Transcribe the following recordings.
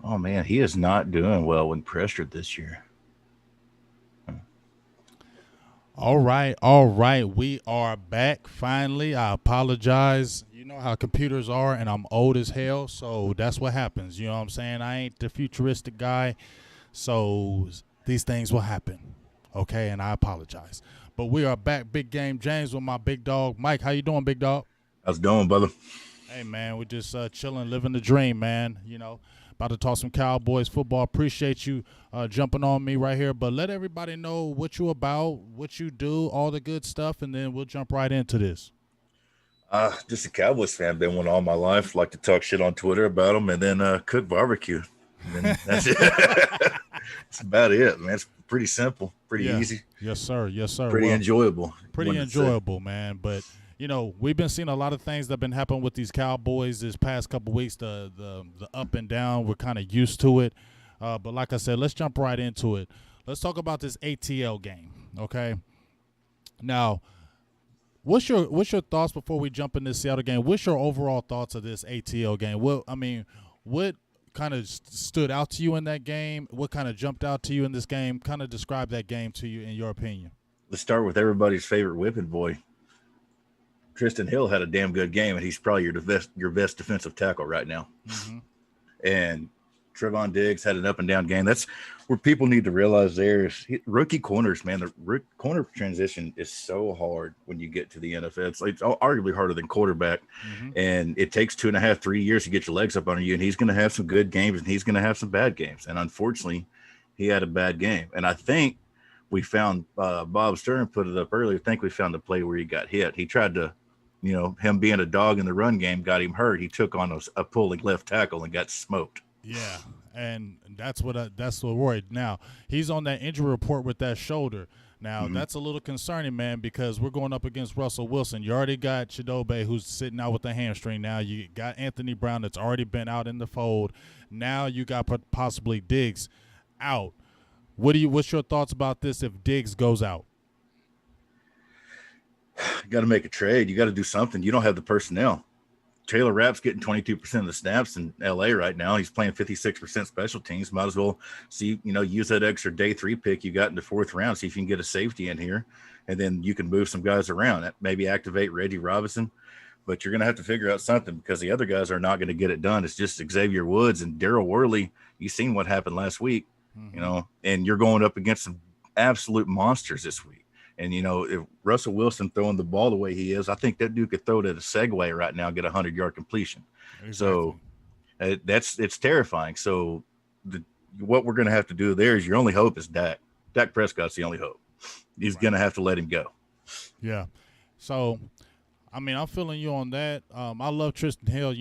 Oh man, he is not doing well when pressured this year. All right, all right. We are back finally. I apologize. You know how computers are, and I'm old as hell, so that's what happens. You know what I'm saying? I ain't the futuristic guy, so these things will happen. Okay, and I apologize. But we are back, Big Game James, with my big dog Mike. How you doing, big dog? How's it doing, brother? Hey man, we're just chilling, living the dream, man. About to talk some Cowboys football. Appreciate you jumping on me right here. But let everybody know what you about, what you do, all the good stuff, and then we'll jump right into this. Just a Cowboys fan. Been one all my life. Like to talk shit on Twitter about them, and then cook barbecue. And then that's it. That's about it, man. It's pretty simple, pretty Yeah. easy, Yes, sir. Yes, sir. pretty Well, enjoyable. pretty Wanted to say. enjoyable, man. But we've been seeing a lot of things that have been happening with these Cowboys this past couple weeks. The up and down, we're kind of used to it. But like I said, let's jump right into it. Let's talk about this ATL game. Okay. Now, what's your thoughts before we jump in this Seattle game? What's your overall thoughts of this ATL game? What kind of stood out to you in that game? What kind of jumped out to you in this game? Kind of describe that game to you in your opinion. Let's start with everybody's favorite whipping boy. Tristan Hill had a damn good game, and he's probably your best defensive tackle right now. Mm-hmm. And Trevon Diggs had an up and down game. That's where people need to realize rookie corners, man. The corner transition is so hard when you get to the NFL. It's arguably harder than quarterback. Mm-hmm. And it takes 2.5, 3 years to get your legs up under you. And he's going to have some good games and he's going to have some bad games. And unfortunately, he had a bad game. And I think we found Bob Stern put it up earlier. I think we found the play where he got hit. He tried to, him being a dog in the run game got him hurt. He took on a pulling left tackle and got smoked. Yeah, and that's what worried. Now he's on that injury report with that shoulder. Now that's a little concerning, man, because we're going up against Russell Wilson. You already got Chidobe, who's sitting out with a hamstring. Now you got Anthony Brown, that's already been out in the fold. Now you got possibly Diggs out. What's your thoughts about this if Diggs goes out? You got to make a trade. You got to do something. You don't have the personnel. Taylor Rapp's getting 22% of the snaps in LA right now. He's playing 56% special teams. Might as well use that extra day 3 pick you got in the 4th round. See if you can get a safety in here. And then you can move some guys around. Maybe activate Reggie Robinson. But you're going to have to figure out something because the other guys are not going to get it done. It's just Xavier Woods and Darryl Worley. You've seen what happened last week, and you're going up against some absolute monsters this week. And, if Russell Wilson throwing the ball the way he is, I think that dude could throw it at a Segway right now and get a 100-yard completion. Exactly. So it's terrifying. So what we're going to have to do there is your only hope is Dak. Dak Prescott's the only hope. He's going to have to let him go. Yeah. So, I'm feeling you on that. I love Tristan Hill.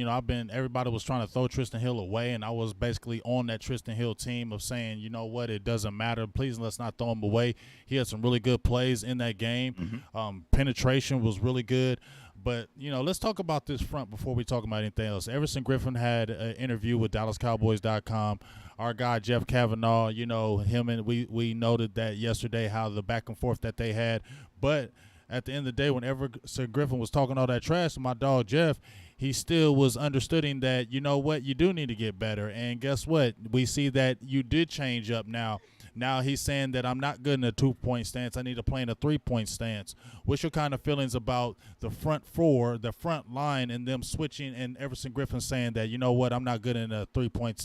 Everybody was trying to throw Tristan Hill away, and I was basically on that Tristan Hill team of saying, you know what, it doesn't matter. Please let's not throw him away. He had some really good plays in that game. Mm-hmm. Penetration was really good. But, let's talk about this front before we talk about anything else. Everson Griffin had an interview with DallasCowboys.com. Our guy, Jeff Kavanaugh, him and we noted that yesterday, how the back and forth that they had. But at the end of the day, whenever Sir Griffin was talking all that trash to my dog Jeff, he still was understanding that, you know what, you do need to get better. And guess what? We see that you did change up now. Now he's saying that I'm not good in a 2-point stance. I need to play in a 3-point stance. What's your kind of feelings about the front four, the front line, and them switching, and Everson Griffin saying that, you know what, I'm not good in a 2-point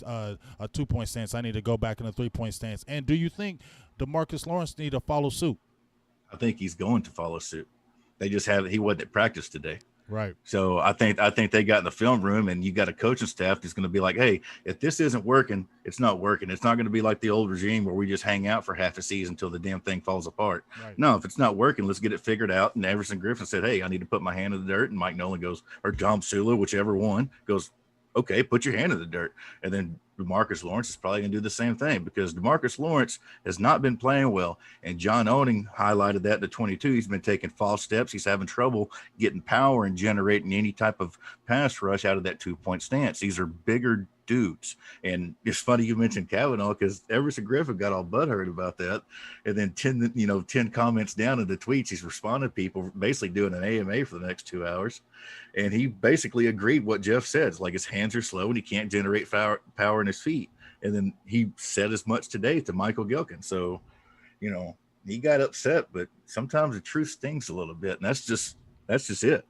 stance. I need to go back in a 3-point stance. And do you think DeMarcus Lawrence need to follow suit? I think he's going to follow suit. He wasn't at practice today. Right. So I think they got in the film room, and you got a coaching staff that's going to be like, hey, if this isn't working, it's not working. It's not going to be like the old regime where we just hang out for half a season until the damn thing falls apart. Right. No, if it's not working, let's get it figured out. And Everson Griffin said, hey, I need to put my hand in the dirt. And Mike Nolan goes, or Tom Sula, whichever one, goes, okay, put your hand in the dirt. And then DeMarcus Lawrence is probably going to do the same thing because DeMarcus Lawrence has not been playing well. And John Owning highlighted that in the 22. He's been taking false steps. He's having trouble getting power and generating any type of pass rush out of that 2-point stance. These are bigger dudes. And it's funny you mentioned Kavanaugh because Everson Griffin got all butthurt about that. And then 10 comments down in the tweets, he's responding to people basically doing an AMA for the next 2 hours. And he basically agreed what Jeff said. It's like his hands are slow and he can't generate power in his feet. And then he said as much today to Michael Gilkin. So, he got upset, but sometimes the truth stings a little bit, and that's just it.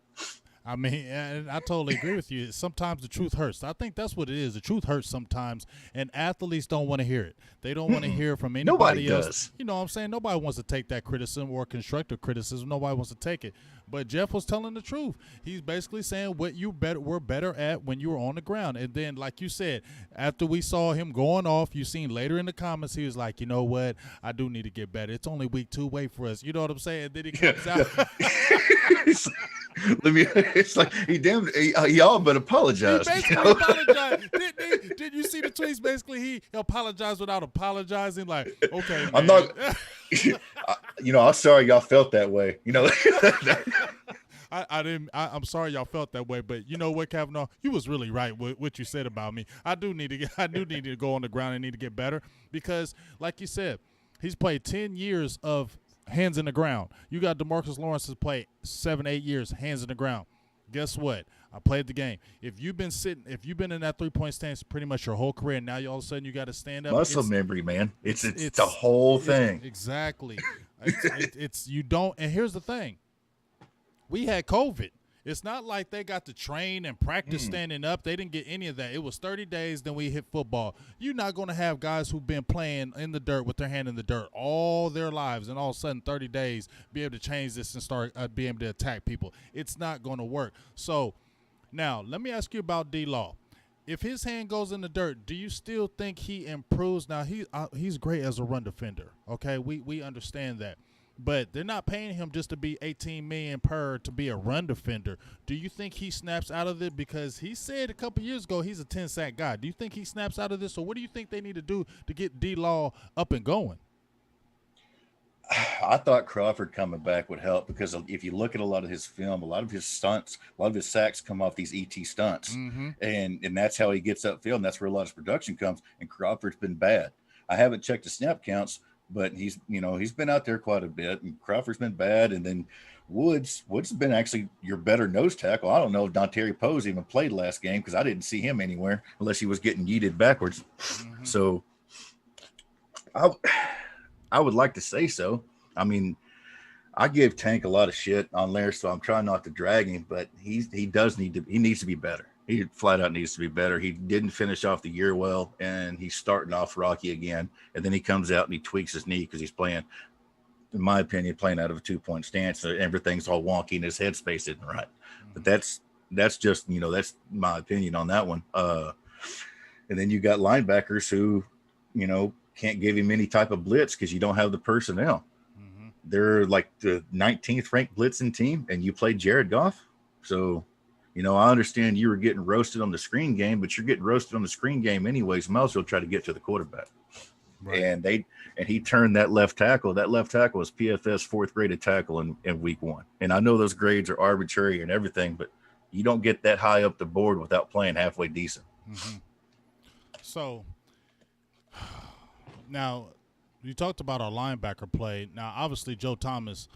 I mean, and I totally agree with you. Sometimes the truth hurts. I think that's what it is. The truth hurts sometimes, and athletes don't want to hear it. They don't want to hear from anybody Nobody else. Does. You know what I'm saying? Nobody wants to take that criticism or constructive criticism. Nobody wants to take it. But Jeff was telling the truth. He's basically saying what were better at when you were on the ground. And then, like you said, after we saw him going off, you seen later in the comments, he was like, you know what? I do need to get better. It's only week 2. Wait for us. You know what I'm saying? And then he comes out. It's like y'all but apologize. He basically apologized. Did you see the tweets? Basically, he apologized without apologizing. Like, okay, man. I'm not. I'm sorry y'all felt that way. I didn't. I'm sorry y'all felt that way, but you know what, Kavanaugh, you was really right with what you said about me. I do need to go on the ground and need to get better because, like you said, he's played 10 years of hands in the ground. You got DeMarcus Lawrence has played 7-8 years hands in the ground. Guess what? I played the game. If you've been in that 3-point stance pretty much your whole career, and now all of a sudden you got to stand up. Muscle memory, man. It's the whole thing. Exactly. it's you don't. And here's the thing. We had COVID. It's not like they got to train and practice standing up. They didn't get any of that. It was 30 days, then we hit football. You're not going to have guys who've been playing in the dirt with their hand in the dirt all their lives, and all of a sudden 30 days be able to change this and start being able to attack people. It's not going to work. So now let me ask you about D-Law. If his hand goes in the dirt, do you still think he improves? Now, he's great as a run defender, okay? We understand that. But they're not paying him just to be $18 million per to be a run defender. Do you think he snaps out of it? Because he said a couple years ago he's a 10-sack guy. Do you think he snaps out of this? Or what do you think they need to do to get D-Law up and going? I thought Crawford coming back would help because if you look at a lot of his film, a lot of his stunts, a lot of his sacks come off these ET stunts. Mm-hmm. And that's how he gets upfield, and that's where a lot of his production comes. And Crawford's been bad. I haven't checked the snap counts, but he's been out there quite a bit, and Crawford's been bad. And then Woods has been actually your better nose tackle. I don't know if Dontari Poe's even played last game because I didn't see him anywhere unless he was getting yeeted backwards. Mm-hmm. So I would like to say so. I mean, I give Tank a lot of shit on there, so I'm trying not to drag him, but he needs to be better. He flat out needs to be better. He didn't finish off the year well, and he's starting off rocky again. And then he comes out and he tweaks his knee because he's playing, in my opinion, playing out of a 2-point stance. So everything's all wonky and his headspace isn't right. Mm-hmm. But that's just, that's my opinion on that one. And then you got linebackers who, can't give him any type of blitz because you don't have the personnel. Mm-hmm. They're like the 19th ranked blitzing team, and you played Jared Goff. So, I understand you were getting roasted on the screen game, but you're getting roasted on the screen game anyways. Might as well try to get to the quarterback. Right. And he turned that left tackle. That left tackle was PFS 4th graded tackle in week 1. And I know those grades are arbitrary and everything, but you don't get that high up the board without playing halfway decent. Mm-hmm. So now you talked about our linebacker play. Now, obviously, Joe Thomas,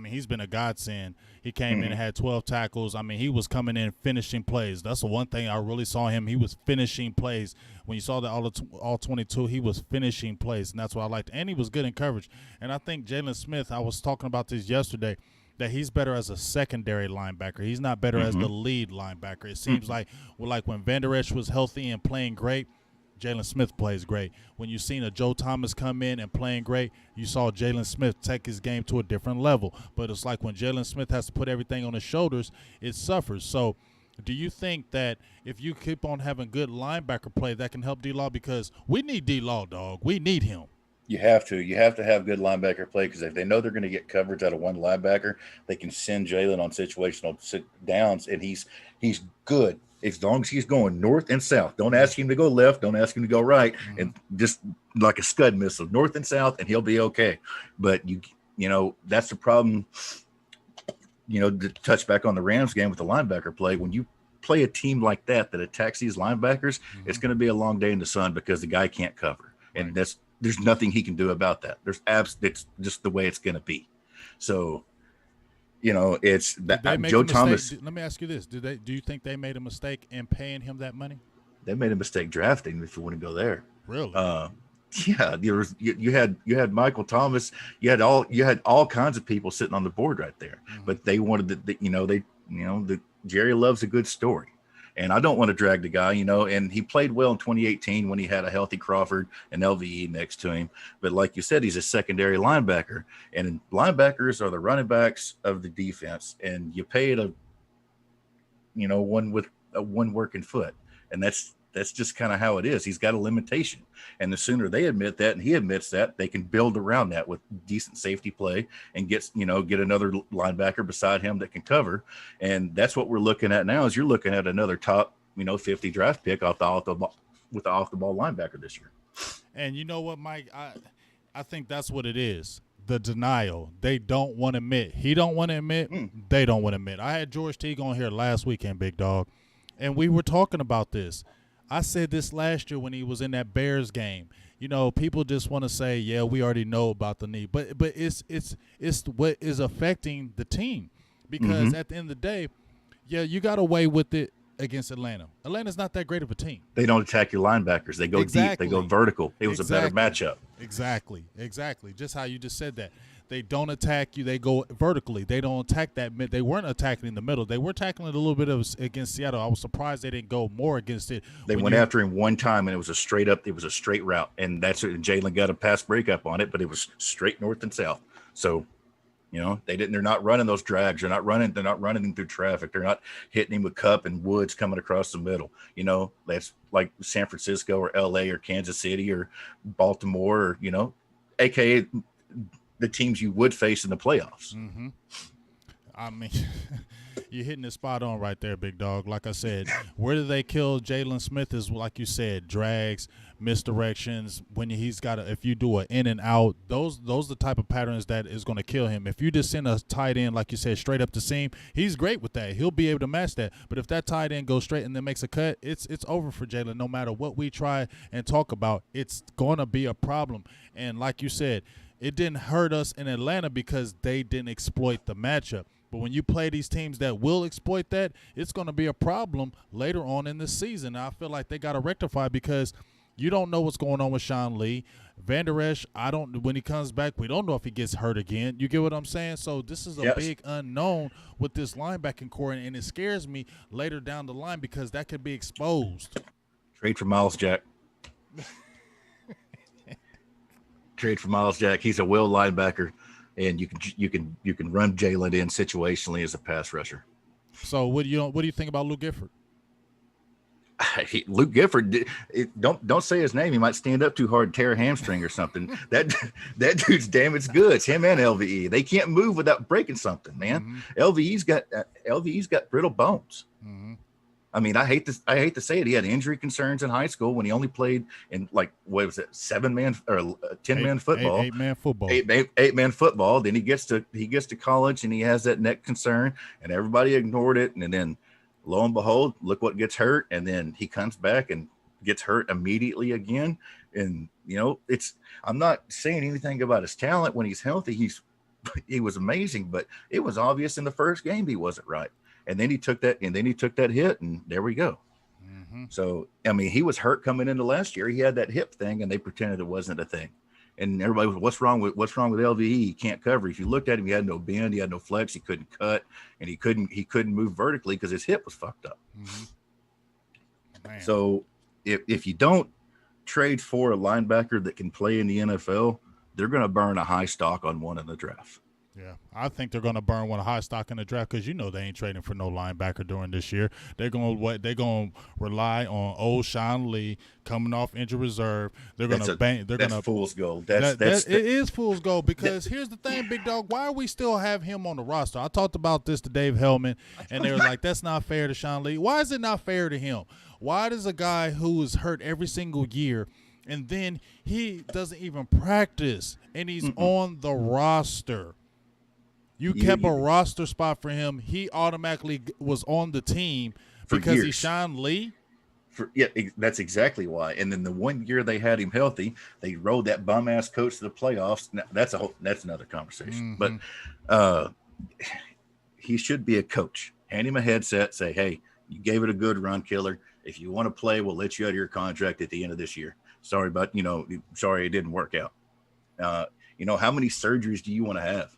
he's been a godsend. He came in and had 12 tackles. He was coming in finishing plays. That's the one thing I really saw him. He was finishing plays. When you saw the all 22, he was finishing plays, and that's what I liked. And he was good in coverage. And I think Jalen Smith, I was talking about this yesterday, that he's better as a secondary linebacker. He's not better as the lead linebacker. It seems like when Vander Esch was healthy and playing great, Jalen Smith plays great. When you seen a Joe Thomas come in and playing great, you saw Jalen Smith take his game to a different level. But it's like when Jalen Smith has to put everything on his shoulders, it suffers. So do you think that if you keep on having good linebacker play, that can help D-Law? Because we need D-Law, dog. We need him. You have to have good linebacker play, because if they know they're going to get coverage out of one linebacker, they can send Jalen on situational sit downs, and he's good. As long as he's going north and south. Don't ask him to go left. Don't ask him to go right. Mm-hmm. And just like a Scud missile, north and south, and he'll be okay. But, that's the problem, to touch back on the Rams game with the linebacker play. When you play a team like that attacks these linebackers, it's going to be a long day in the sun because the guy can't cover. And there's nothing he can do about that. It's just the way it's going to be. So, it's that Joe Thomas. Let me ask you this: Do you think they made a mistake in paying him that money? they made a mistake drafting. If you want to go there, really, yeah, you had Michael Thomas, you had all kinds of people sitting on the board right there, but they wanted the Jerry loves a good story. And I don't want to drag the guy, and he played well in 2018 when he had a healthy Crawford and LVE next to him. But like you said, he's a secondary linebacker, and linebackers are the running backs of the defense. And you pay it one with one working foot, and that's just kind of how it is. He's got a limitation, and the sooner they admit that, and he admits that, they can build around that with decent safety play and get another linebacker beside him that can cover. And that's what we're looking at now. Is you're looking at another top 50 draft pick off the ball linebacker this year. And you know what, Mike? I think that's what it is. The denial. They don't want to admit. He don't want to admit. They don't want to admit. I had George Teague on here last weekend, Big Dog, and we were talking about this. I said this last year when he was in that Bears game. People just want to say, yeah, we already know about the knee. But it's what is affecting the team. Because at the end of the day, yeah, you got away with it against Atlanta. Atlanta's not that great of a team. They don't attack your linebackers. They go deep. They go vertical. It was a better matchup. Exactly. Just how you just said that. They don't attack you. They go vertically. They don't attack that mid. They weren't attacking in the middle. They were tackling it a little bit against Seattle. I was surprised they didn't go more against it. They went after him one time, and it was a straight route. And that's it. Jalen got a pass breakup on it, but it was straight north and south. So, they're not running those drags. They're not running him through traffic. They're not hitting him with Cup and Woods coming across the middle. That's like San Francisco or LA or Kansas City or Baltimore or, AKA the teams you would face in the playoffs. I mean, you're hitting the spot on right there, Big Dog. Like I said, where do they kill Jalen Smith is, like you said, drags, misdirections. When he's got if you do an in and out, those are the type of patterns that is going to kill him. If you just send a tight end, like you said, straight up the seam, he's great with that. He'll be able to match that. But if that tight end goes straight and then makes a cut, it's over for Jalen. No matter what we try and talk about, it's going to be a problem. And like you said, it didn't hurt us in Atlanta because they didn't exploit the matchup. But when you play these teams that will exploit that, it's going to be a problem later on in the season. And I feel like they got to rectify because you don't know what's going on with Sean Lee. Van Der Esch, when he comes back, we don't know if he gets hurt again. You get what I'm saying? So this is a big unknown with this linebacking core, and it scares me later down the line because that could be exposed. Trade for Miles Jack. Trade for Miles Jack. He's a will linebacker, and you can run Jalen in situationally as a pass rusher. So what do you think about Luke Gifford? Luke Gifford, don't say his name. He might stand up too hard and tear a hamstring or something. That dude's damaged goods. Him and LVE. They can't move without breaking something, man. LVE's got brittle bones. I mean, I hate to say it. He had injury concerns in high school when he only played in 7-man or 10-man football, 8-man football, 8-man football. Then he gets to college and he has that neck concern, and everybody ignored it. And then, lo and behold, look what gets hurt. And then he comes back and gets hurt immediately again. And I'm not saying anything about his talent when he's healthy. He was amazing, but it was obvious in the first game he wasn't right. And then he took that hit, and there we go. So, I mean, he was hurt coming into last year. He had that hip thing, and they pretended it wasn't a thing. And everybody was, what's wrong with LVE? He can't cover. If you looked at him, he had no bend, he had no flex, he couldn't cut, and he couldn't move vertically because his hip was fucked up. So, if you don't trade for a linebacker that can play in the NFL, they're going to burn a high stock on one in the draft. Yeah, I think they're going to burn one high stock in the draft because they ain't trading for no linebacker during this year. They're going to rely on old Sean Lee coming off injured reserve. They're going to bang. That's fool's gold. It is fool's gold because here's the thing, Big Dog. Why do we still have him on the roster? I talked about this to Dave Hellman, and they were like, "That's not fair to Sean Lee." Why is it not fair to him? Why does a guy who is hurt every single year, and then he doesn't even practice, and he's on the roster? You kept a roster spot for him. He automatically was on the team because he's Sean Lee. That's exactly why. And then the 1 year they had him healthy, they rode that bum ass coach to the playoffs. Now, that's another conversation. But he should be a coach. Hand him a headset. Say, hey, you gave it a good run, killer. If you want to play, we'll let you out of your contract at the end of this year. Sorry, but sorry it didn't work out. How many surgeries do you want to have?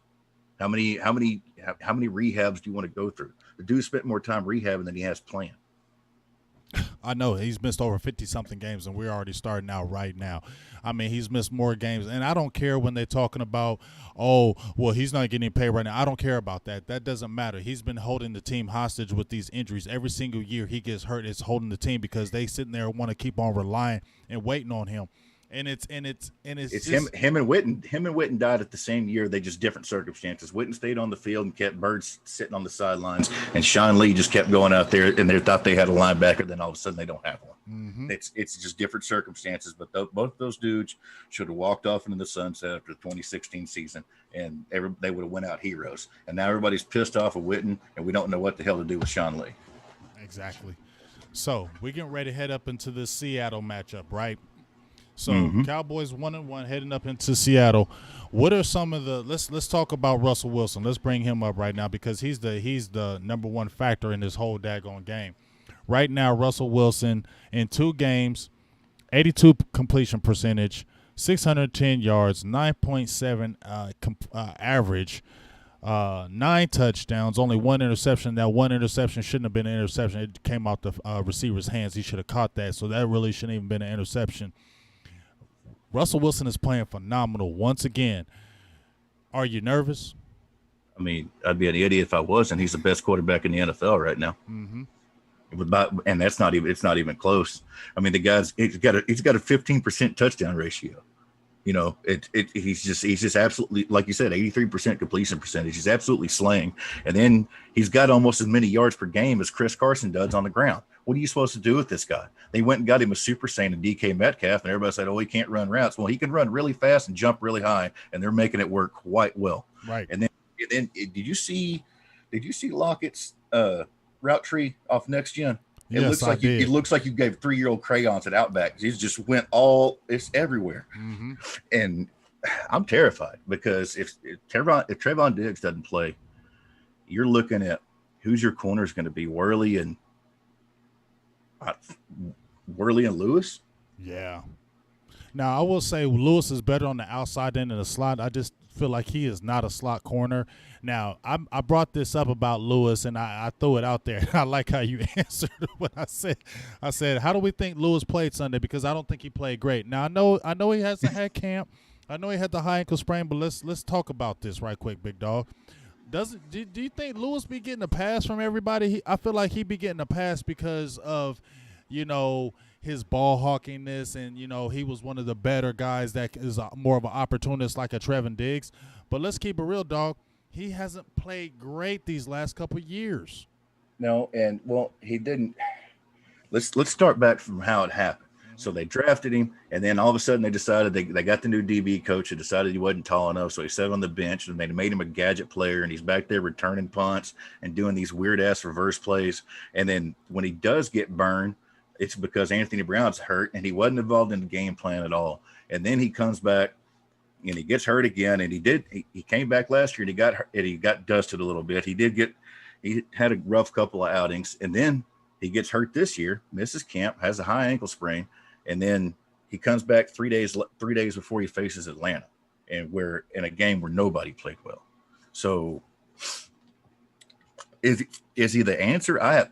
How many rehabs do you want to go through? The dude spent more time rehabbing than he has planned. I know he's missed over 50-something games, and we're already starting out right now. I mean, he's missed more games, and I don't care when they're talking about, oh, well, he's not getting paid right now. I don't care about that. That doesn't matter. He's been holding the team hostage with these injuries. Every single year he gets hurt, it's holding the team because they sitting there and want to keep on relying and waiting on him. And it's just, him and Witten died at the same year. They just different circumstances. Witten stayed on the field and kept Birds sitting on the sidelines, and Sean Lee just kept going out there, and they thought they had a linebacker. Then all of a sudden they don't have one. Mm-hmm. It's just different circumstances. But both those dudes should have walked off into the sunset after the 2016 season, and they would have went out heroes. And now everybody's pissed off of Witten, and we don't know what the hell to do with Sean Lee. Exactly. So we're getting ready to head up into this Seattle matchup, right? So Cowboys 1-1 heading up into Seattle. What are some of the let's talk about Russell Wilson. Let's bring him up right now because he's the number one factor in this whole daggone game. Right now, Russell Wilson in 2 games, 82 completion percentage, 610 yards, 9.7 average, 9 touchdowns, only 1 interception. That 1 interception shouldn't have been an interception. It came out the receiver's hands. He should have caught that, so that really shouldn't even been an interception. Russell Wilson is playing phenomenal once again. Are you nervous? I mean, I'd be an idiot if I wasn't. He's the best quarterback in the NFL right now. Mm-hmm. And it's not even close. I mean, he's got a 15% touchdown ratio. He's just absolutely, like you said, 83% completion percentage. He's absolutely slaying. And then he's got almost as many yards per game as Chris Carson does on the ground. What are you supposed to do with this guy? They went and got him a Super Saiyan and DK Metcalf, and everybody said, oh, he can't run routes. Well, he can run really fast and jump really high, and they're making it work quite well. Right. And then did you see Lockett's route tree off Next Gen? It looks like you gave 3-year-old crayons at Outback. He's just it's everywhere. Mm-hmm. And I'm terrified because if Trevon Diggs doesn't play, you're looking at who's your corners going to be, Worley and Lewis. Yeah. Now I will say Lewis is better on the outside end of the slot. I just feel like he is not a slot corner. Now I brought this up about Lewis and I threw it out there. I like how you answered what I said. I said, how do we think Lewis played Sunday? Because I don't think he played great. Now I know he hasn't had camp. I know he had the high ankle sprain, but let's talk about this right quick, big dog. Do you think Lewis be getting a pass from everybody? I feel like he be getting a pass because of, his ball hawkiness, and he was one of the better guys that is more of an opportunist like a Trevon Diggs. But let's keep it real, dog. He hasn't played great these last couple of years. No, and he didn't. Let's start back from how it happened. So they drafted him, and then all of a sudden they decided they got the new DB coach and decided he wasn't tall enough, so he sat on the bench, and they made him a gadget player, and he's back there returning punts and doing these weird-ass reverse plays. And then when he does get burned, it's because Anthony Brown's hurt, and he wasn't involved in the game plan at all. And then he comes back, and he gets hurt again, and he came back last year, and he got dusted a little bit. He had a rough couple of outings, and then he gets hurt this year, misses camp, has a high ankle sprain. And then he comes back 3 days before he faces Atlanta, and we're in a game where nobody played well. So is he the answer? I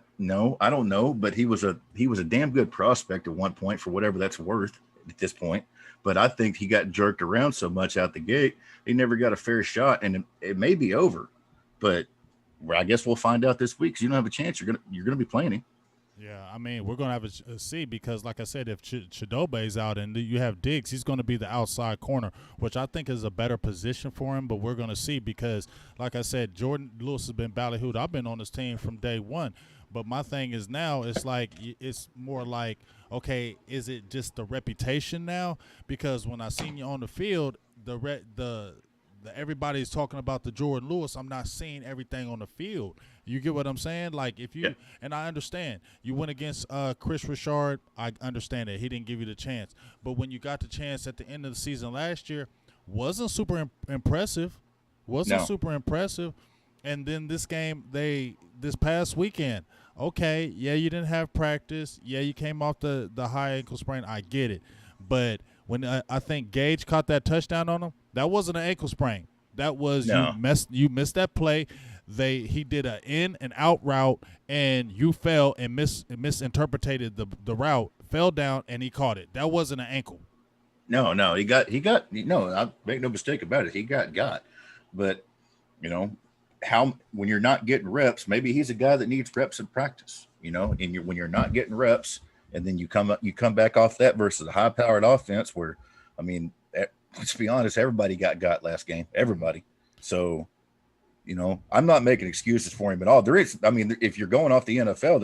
don't know, but he was a damn good prospect at one point, for whatever that's worth at this point. But I think he got jerked around so much out the gate, he never got a fair shot, and it may be over. But I guess we'll find out this week, because you don't have a chance. You're gonna be playing him. Yeah, I mean, we're going to have a see because, like I said, if Chidobe's out and you have Diggs, he's going to be the outside corner, which I think is a better position for him. But we're going to see because, like I said, Jordan Lewis has been ballyhooed. I've been on this team from day one. But my thing is now it's more like, okay, is it just the reputation now? Because when I seen you on the field, everybody's talking about the Jordan Lewis. I'm not seeing everything on the field. You get what I'm saying? Like and I understand you went against Chris Richard. I understand that he didn't give you the chance, but when you got the chance at the end of the season last year, wasn't super impressive. Super impressive. And then this game, this past weekend, okay, yeah, you didn't have practice. Yeah, you came off the high ankle sprain. I get it. But when I think Gage caught that touchdown on him, that wasn't an ankle sprain. That was No. you missed that play. He did an in and out route, and you fell and misinterpreted the route, fell down, and he caught it. That wasn't an ankle. No, he got no, I make no mistake about it. He got. But, when you're not getting reps, maybe he's a guy that needs reps in practice, and when you're not getting reps, and then you come back off that versus a high powered offense where, let's be honest, everybody got last game, everybody. So, I'm not making excuses for him at all. There is, if you're going off the NFL,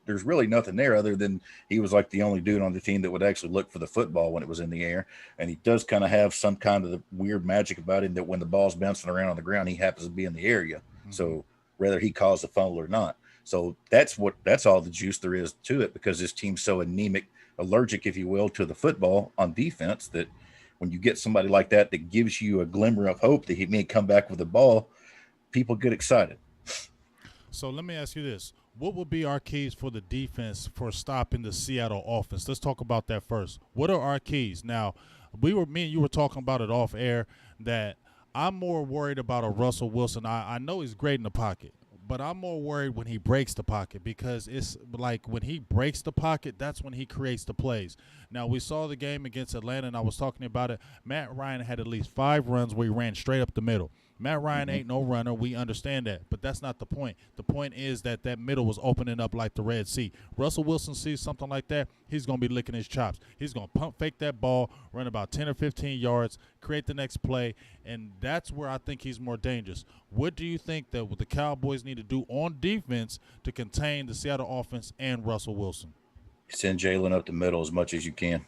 there's really nothing there other than he was like the only dude on the team that would actually look for the football when it was in the air. And he does kind of have some kind of the weird magic about him that when the ball's bouncing around on the ground, he happens to be in the area. Mm-hmm. So whether he caused the fumble or not. So that's all the juice there is to it, because this team's so anemic, allergic, if you will, to the football on defense, that when you get somebody like that gives you a glimmer of hope that he may come back with the ball, people get excited. So let me ask you this. What would be our keys for the defense for stopping the Seattle offense? Let's talk about that first. What are our keys? Now, me and you were talking about it off air, that I'm more worried about a Russell Wilson. I know he's great in the pocket, but I'm more worried when he breaks the pocket, because it's like when he breaks the pocket, that's when he creates the plays. Now, we saw the game against Atlanta, and I was talking about it. Matt Ryan had at least 5 runs where he ran straight up the middle. Matt Ryan ain't no runner. We understand that, but that's not the point. The point is that middle was opening up like the Red Sea. Russell Wilson sees something like that, he's going to be licking his chops. He's going to pump fake that ball, run about 10 or 15 yards, create the next play, and that's where I think he's more dangerous. What do you think that the Cowboys need to do on defense to contain the Seattle offense and Russell Wilson? Send Jalen up the middle as much as you can,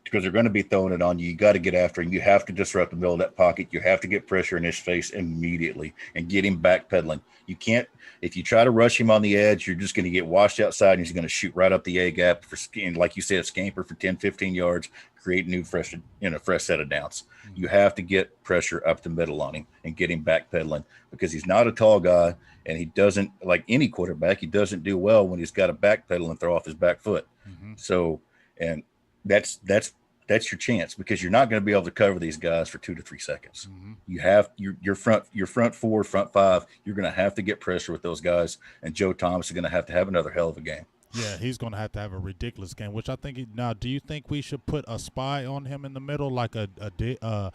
because they're going to be throwing it on you. You got to get after him. You have to disrupt the middle of that pocket. You have to get pressure in his face immediately and get him backpedaling. You can't, if you try to rush him on the edge, you're just going to get washed outside, and he's going to shoot right up the A gap like you said, scamper for 10, 15 yards, create a fresh set of downs. You have to get pressure up the middle on him and get him backpedaling, because he's not a tall guy, and he doesn't, like any quarterback, he doesn't do well when he's got to backpedal and throw off his back foot. Mm-hmm. So, and that's your chance, because you're not going to be able to cover these guys for 2 to 3 seconds. Mm-hmm. You have your front 4, front 5. You're going to have to get pressure with those guys, and Joe Thomas is going to have another hell of a game. Yeah, he's going to have a ridiculous game, which I think now, do you think we should put a spy on him in the middle, like a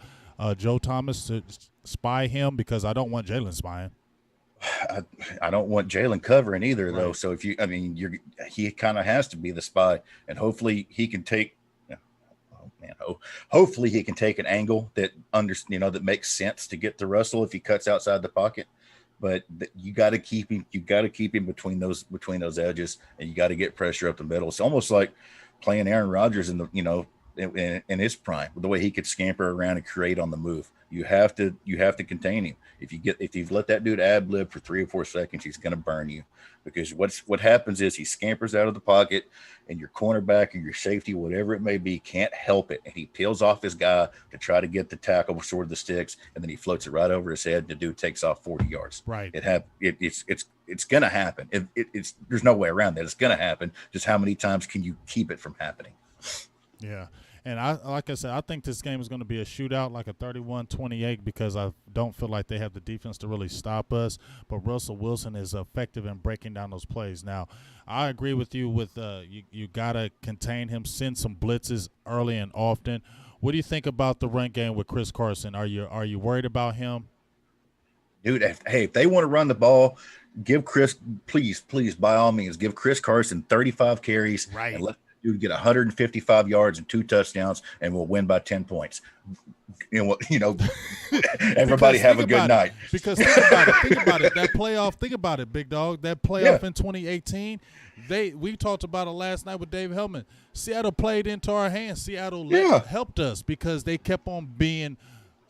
Joe Thomas to spy him? Because I don't want Jalen spying. I don't want Jalen covering either, though. Right. So he kind of has to be the spy, and hopefully he can take. Hopefully he can take an angle that that makes sense to get to Russell if he cuts outside the pocket. But you got to keep him. You got to keep him between those edges, and you got to get pressure up the middle. It's almost like playing Aaron Rodgers in in his prime, the way he could scamper around and create on the move. You have to contain him. If you let that dude ad lib for 3 or 4 seconds, he's going to burn you, because what happens is he scampers out of the pocket, and your cornerback or your safety, whatever it may be, can't help it, and he peels off his guy to try to get the tackle toward the sticks, and then he floats it right over his head, and the dude takes off 40 yards. Right. It's going to happen. It's there's no way around that. It's going to happen. Just how many times can you keep it from happening? Yeah. And like I said, I think this game is going to be a shootout, like a 31-28, because I don't feel like they have the defense to really stop us. But Russell Wilson is effective in breaking down those plays. Now, I agree with you with you got to contain him, send some blitzes early and often. What do you think about the run game with Chris Carson? Are you worried about him? Dude, if they want to run the ball, give Chris, please, by all means, give Chris Carson 35 carries. Right. And let dude get 155 yards and 2 touchdowns, and we'll win by 10 points. Everybody have a good night. Because think about it. That playoff, think about it, big dog. That playoff in 2018, we talked about it last night with Dave Hellman. Seattle played into our hands. Seattle helped us because they kept on being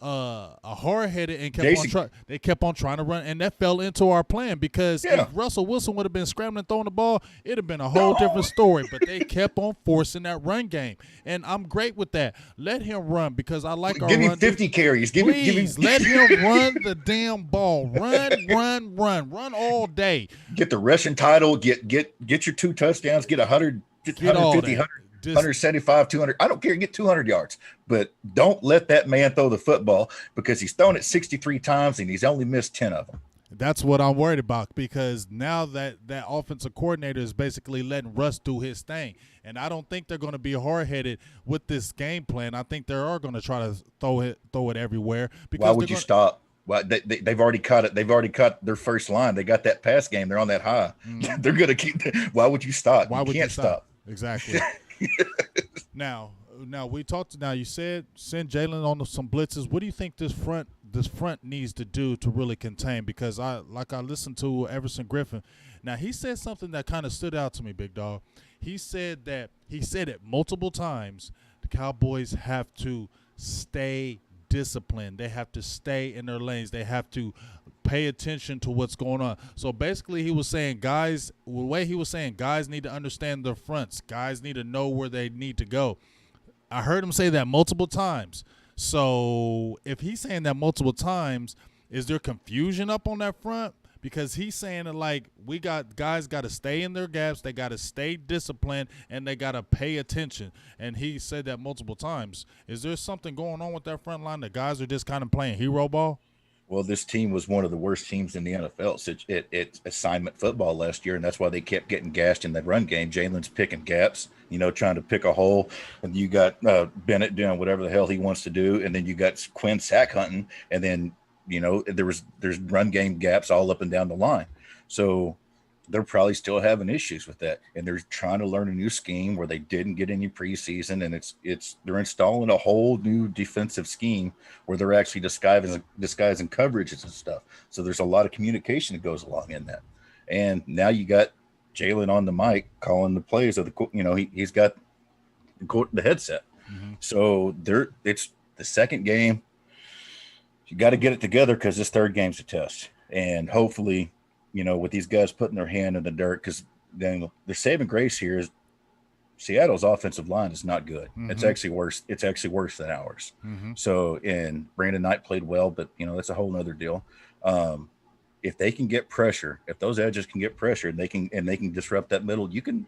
hard-headed and they kept on trying to run, and that fell into our plan because if Russell Wilson would have been scrambling throwing the ball, it'd have been a whole different story. But they kept on forcing that run game, and I'm great with that. Let him run because I like our run. Give him 50 carries. Please let him run the damn ball. Run all day. Get the rushing title. Get your 2 touchdowns. Get 150, 175, 200. I don't care. Get 200 yards, but don't let that man throw the football because he's thrown it 63 times and he's only missed 10 of them. That's what I'm worried about because now that offensive coordinator is basically letting Russ do his thing, and I don't think they're going to be hard-headed with this game plan. I think they are going to try to throw it everywhere. Because why would you stop? Well, they've already cut it. They've already cut their first line. They got that pass game. They're on that high. Mm-hmm. They're going to keep. Why would you stop? Why would you can't stop? Exactly. Now we talked. Now you said send Jalen on some blitzes. What do you think this front needs to do to really contain? Because I listened to Everson Griffin. Now he said something that kind of stood out to me, big dog. He said it multiple times. The Cowboys have to stay disciplined. They have to stay in their lanes. They have to pay attention to what's going on. So basically he was saying guys need to understand their fronts. Guys need to know where they need to go. I heard him say that multiple times. So if he's saying that multiple times, is there confusion up on that front? Because he's saying it like guys got to stay in their gaps, they got to stay disciplined, and they got to pay attention. And he said that multiple times. Is there something going on with that front line? The guys are just kind of playing hero ball? Well, this team was one of the worst teams in the NFL. It's assignment football last year, and that's why they kept getting gashed in that run game. Jalen's picking gaps, trying to pick a hole, and you got Bennett doing whatever the hell he wants to do, and then you got Quinn sack hunting, and then there's run game gaps all up and down the line. So they're probably still having issues with that, and they're trying to learn a new scheme where they didn't get any preseason, and they're installing a whole new defensive scheme where they're actually disguising coverages and stuff. So there's a lot of communication that goes along in that. And now you got Jalen on the mic calling the plays of he's got the headset. Mm-hmm. So it's the second game. You got to get it together because this third game's a test, and hopefully, with these guys putting their hand in the dirt, because then their saving grace here is Seattle's offensive line is not good. Mm-hmm. It's actually worse. It's actually worse than ours. Mm-hmm. So, and Brandon Knight played well, but that's a whole nother deal. If they can get pressure, if those edges can get pressure, and they can disrupt that middle, you can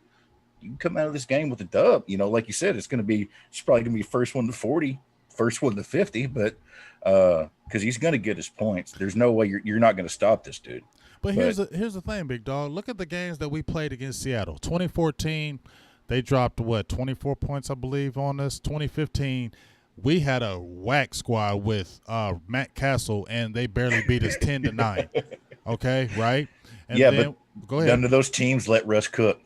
come out of this game with a dub. Like you said, it's probably going to be first one to 40, first one to 50, but because he's going to get his points. There's no way you're not going to stop this dude. But here's the thing, big dog. Look at the games that we played against Seattle. 2014, they dropped 24 points, I believe, on us. 2015, we had a whack squad with Matt Castle, and they barely beat us 10-9. Okay, right? And but go ahead. None of those teams let Russ cook.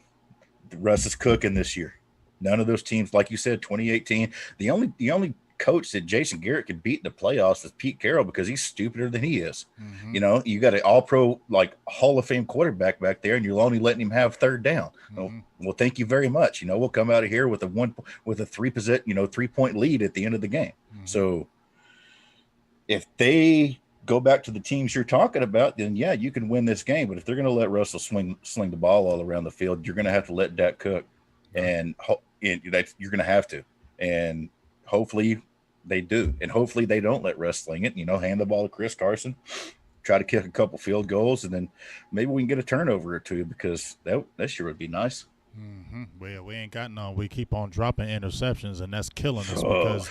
Russ is cooking this year. None of those teams, like you said, 2018. The only coach that Jason Garrett could beat in the playoffs is Pete Carroll because he's stupider than he is. Mm-hmm. You got an all-pro, like Hall of Fame quarterback back there, and you're only letting him have third down. Mm-hmm. Well, thank you very much. We'll come out of here with a 3-point lead at the end of the game. Mm-hmm. So if they go back to the teams you're talking about, then yeah, you can win this game. But if they're going to let Russell sling the ball all around the field, you're going to have to let Dak cook, and you're going to have to. And hopefully they do. And hopefully they don't let Russ sling it, hand the ball to Chris Carson, try to kick a couple field goals, and then maybe we can get a turnover or two because that sure would be nice. Mm-hmm. Well, we ain't got none. We keep on dropping interceptions, and that's killing us because,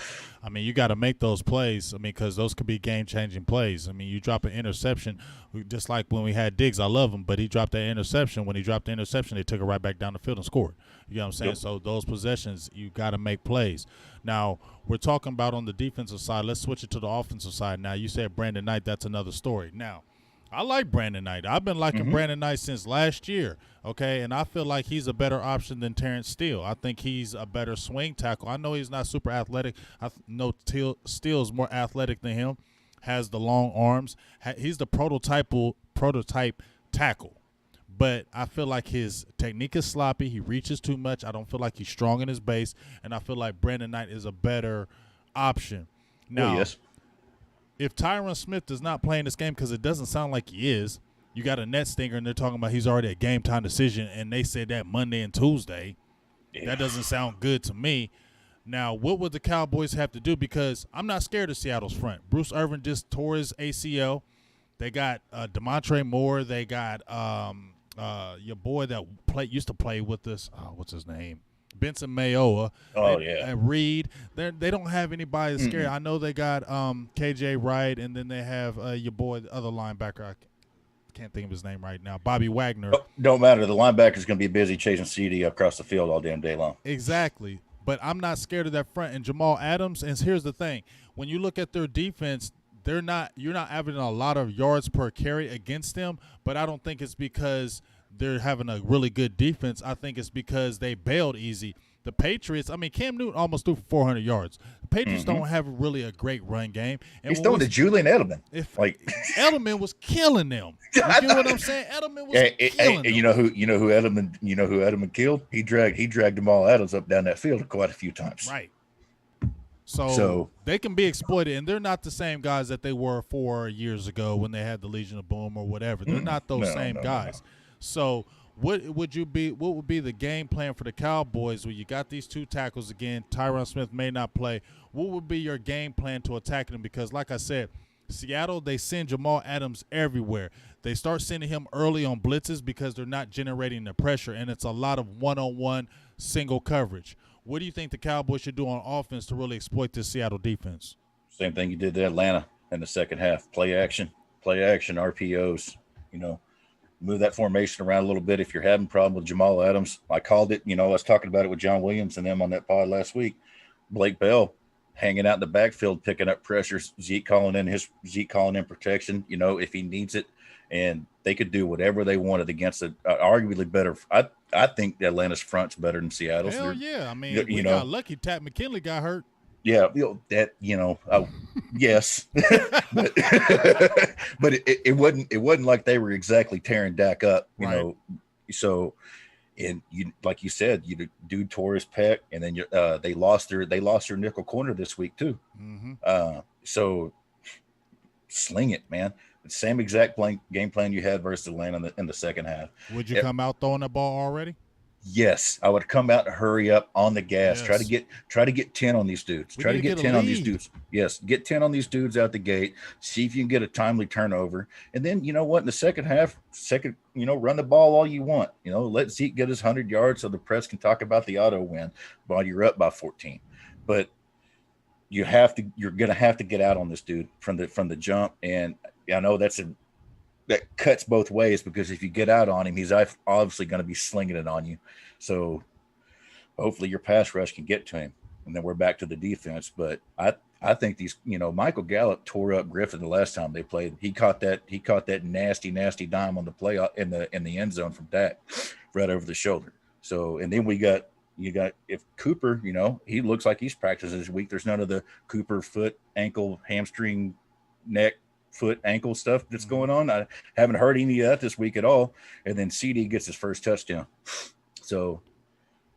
you got to make those plays. Because those could be game-changing plays. You drop an interception, just like when we had Diggs. I love him, but he dropped that interception. When he dropped the interception, they took it right back down the field and scored. You know what I'm saying? Yep. So those possessions, you got to make plays. Now, we're talking about on the defensive side. Let's switch it to the offensive side. Now, you said Brandon Knight. That's another story. Now, I like Brandon Knight. I've been liking Brandon Knight since last year, okay? And I feel like he's a better option than Terrence Steele. I think he's a better swing tackle. I know he's not super athletic. I know Steele's more athletic than him, has the long arms. He's the prototype tackle. But I feel like his technique is sloppy. He reaches too much. I don't feel like he's strong in his base. And I feel like Brandon Knight is a better option. Now, yes. if Tyron Smith does not play in this game, because it doesn't sound like he is, you got a net stinger, and they're talking about he's already a game-time decision, and they said that Monday and Tuesday. Yeah. That doesn't sound good to me. Now, what would the Cowboys have to do? Because I'm not scared of Seattle's front. Bruce Irvin just tore his ACL. They got Demontre Moore. They got your boy that used to play with us. What's his name? Benson Mayoa. And Reed. They don't have anybody that's scary. I know they got KJ Wright, and then they have your boy, the other linebacker. I can't think of his name right now. Bobby Wagner. Don't matter. The linebacker's going to be busy chasing CD across the field all damn day long. Exactly. But I'm not scared of that front. And Jamal Adams, and here's the thing. When you look at their defense, you're not averaging a lot of yards per carry against them, but I don't think it's because they're having a really good defense. I think it's because they bailed easy. The Patriots, Cam Newton almost threw for 400 yards. The Patriots don't have really a great run game. And he's throwing to Julian Edelman. Edelman was killing them. You get what I'm saying? Edelman was killing them. You know who Edelman killed? He dragged Jamal Adams up down that field quite a few times. Right. So they can be exploited, and they're not the same guys that they were 4 years ago when they had the Legion of Boom or whatever. They're not those same guys. No. So what would be the game plan for the Cowboys when you got these two tackles again? Tyron Smith may not play. What would be your game plan to attack them? Because like I said, Seattle, they send Jamal Adams everywhere. They start sending him early on blitzes because they're not generating the pressure, and it's a lot of one-on-one single coverage. What do you think the Cowboys should do on offense to really exploit this Seattle defense? Same thing you did to Atlanta in the second half. Play action, RPOs, move that formation around a little bit. If you're having a problem with Jamal Adams, I called it, I was talking about it with John Williams and them on that pod last week. Blake Bell hanging out in the backfield, picking up pressures, Zeke calling in protection, if he needs it. And they could do whatever they wanted against it. Arguably better. I think Atlanta's front's better than Seattle's. Hell yeah. We got lucky. Tat McKinley got hurt. Yeah, yes, but it wasn't like they were exactly tearing Dak up, know. So, and like you said, dude tore his pec, and then they lost their nickel corner this week too. So sling it, man. Same exact game plan you had versus Atlanta in the second half. Would you come out throwing the ball already? Yes, I would come out and hurry up on the gas. Yes. Try to get 10 on these dudes. Try to get 10 on these dudes. Yes, get 10 on these dudes out the gate. See if you can get a timely turnover. And then, you know what, in the second half, run the ball all you want. Let Zeke get his 100 yards so the press can talk about the auto win while you're up by 14. But you're going to have to get out on this dude from the jump. And I know that cuts both ways, because if you get out on him, he's obviously going to be slinging it on you. So hopefully your pass rush can get to him, and then we're back to the defense. But I think these, Michael Gallup tore up Griffin the last time they played. He caught that nasty dime on the play in the end zone from Dak right over the shoulder. So, and then you got if Cooper, he looks like he's practicing this week. There's none of the Cooper foot, ankle, hamstring, neck, foot, ankle stuff that's going on. I haven't heard any of that this week at all. And then CD gets his first touchdown. So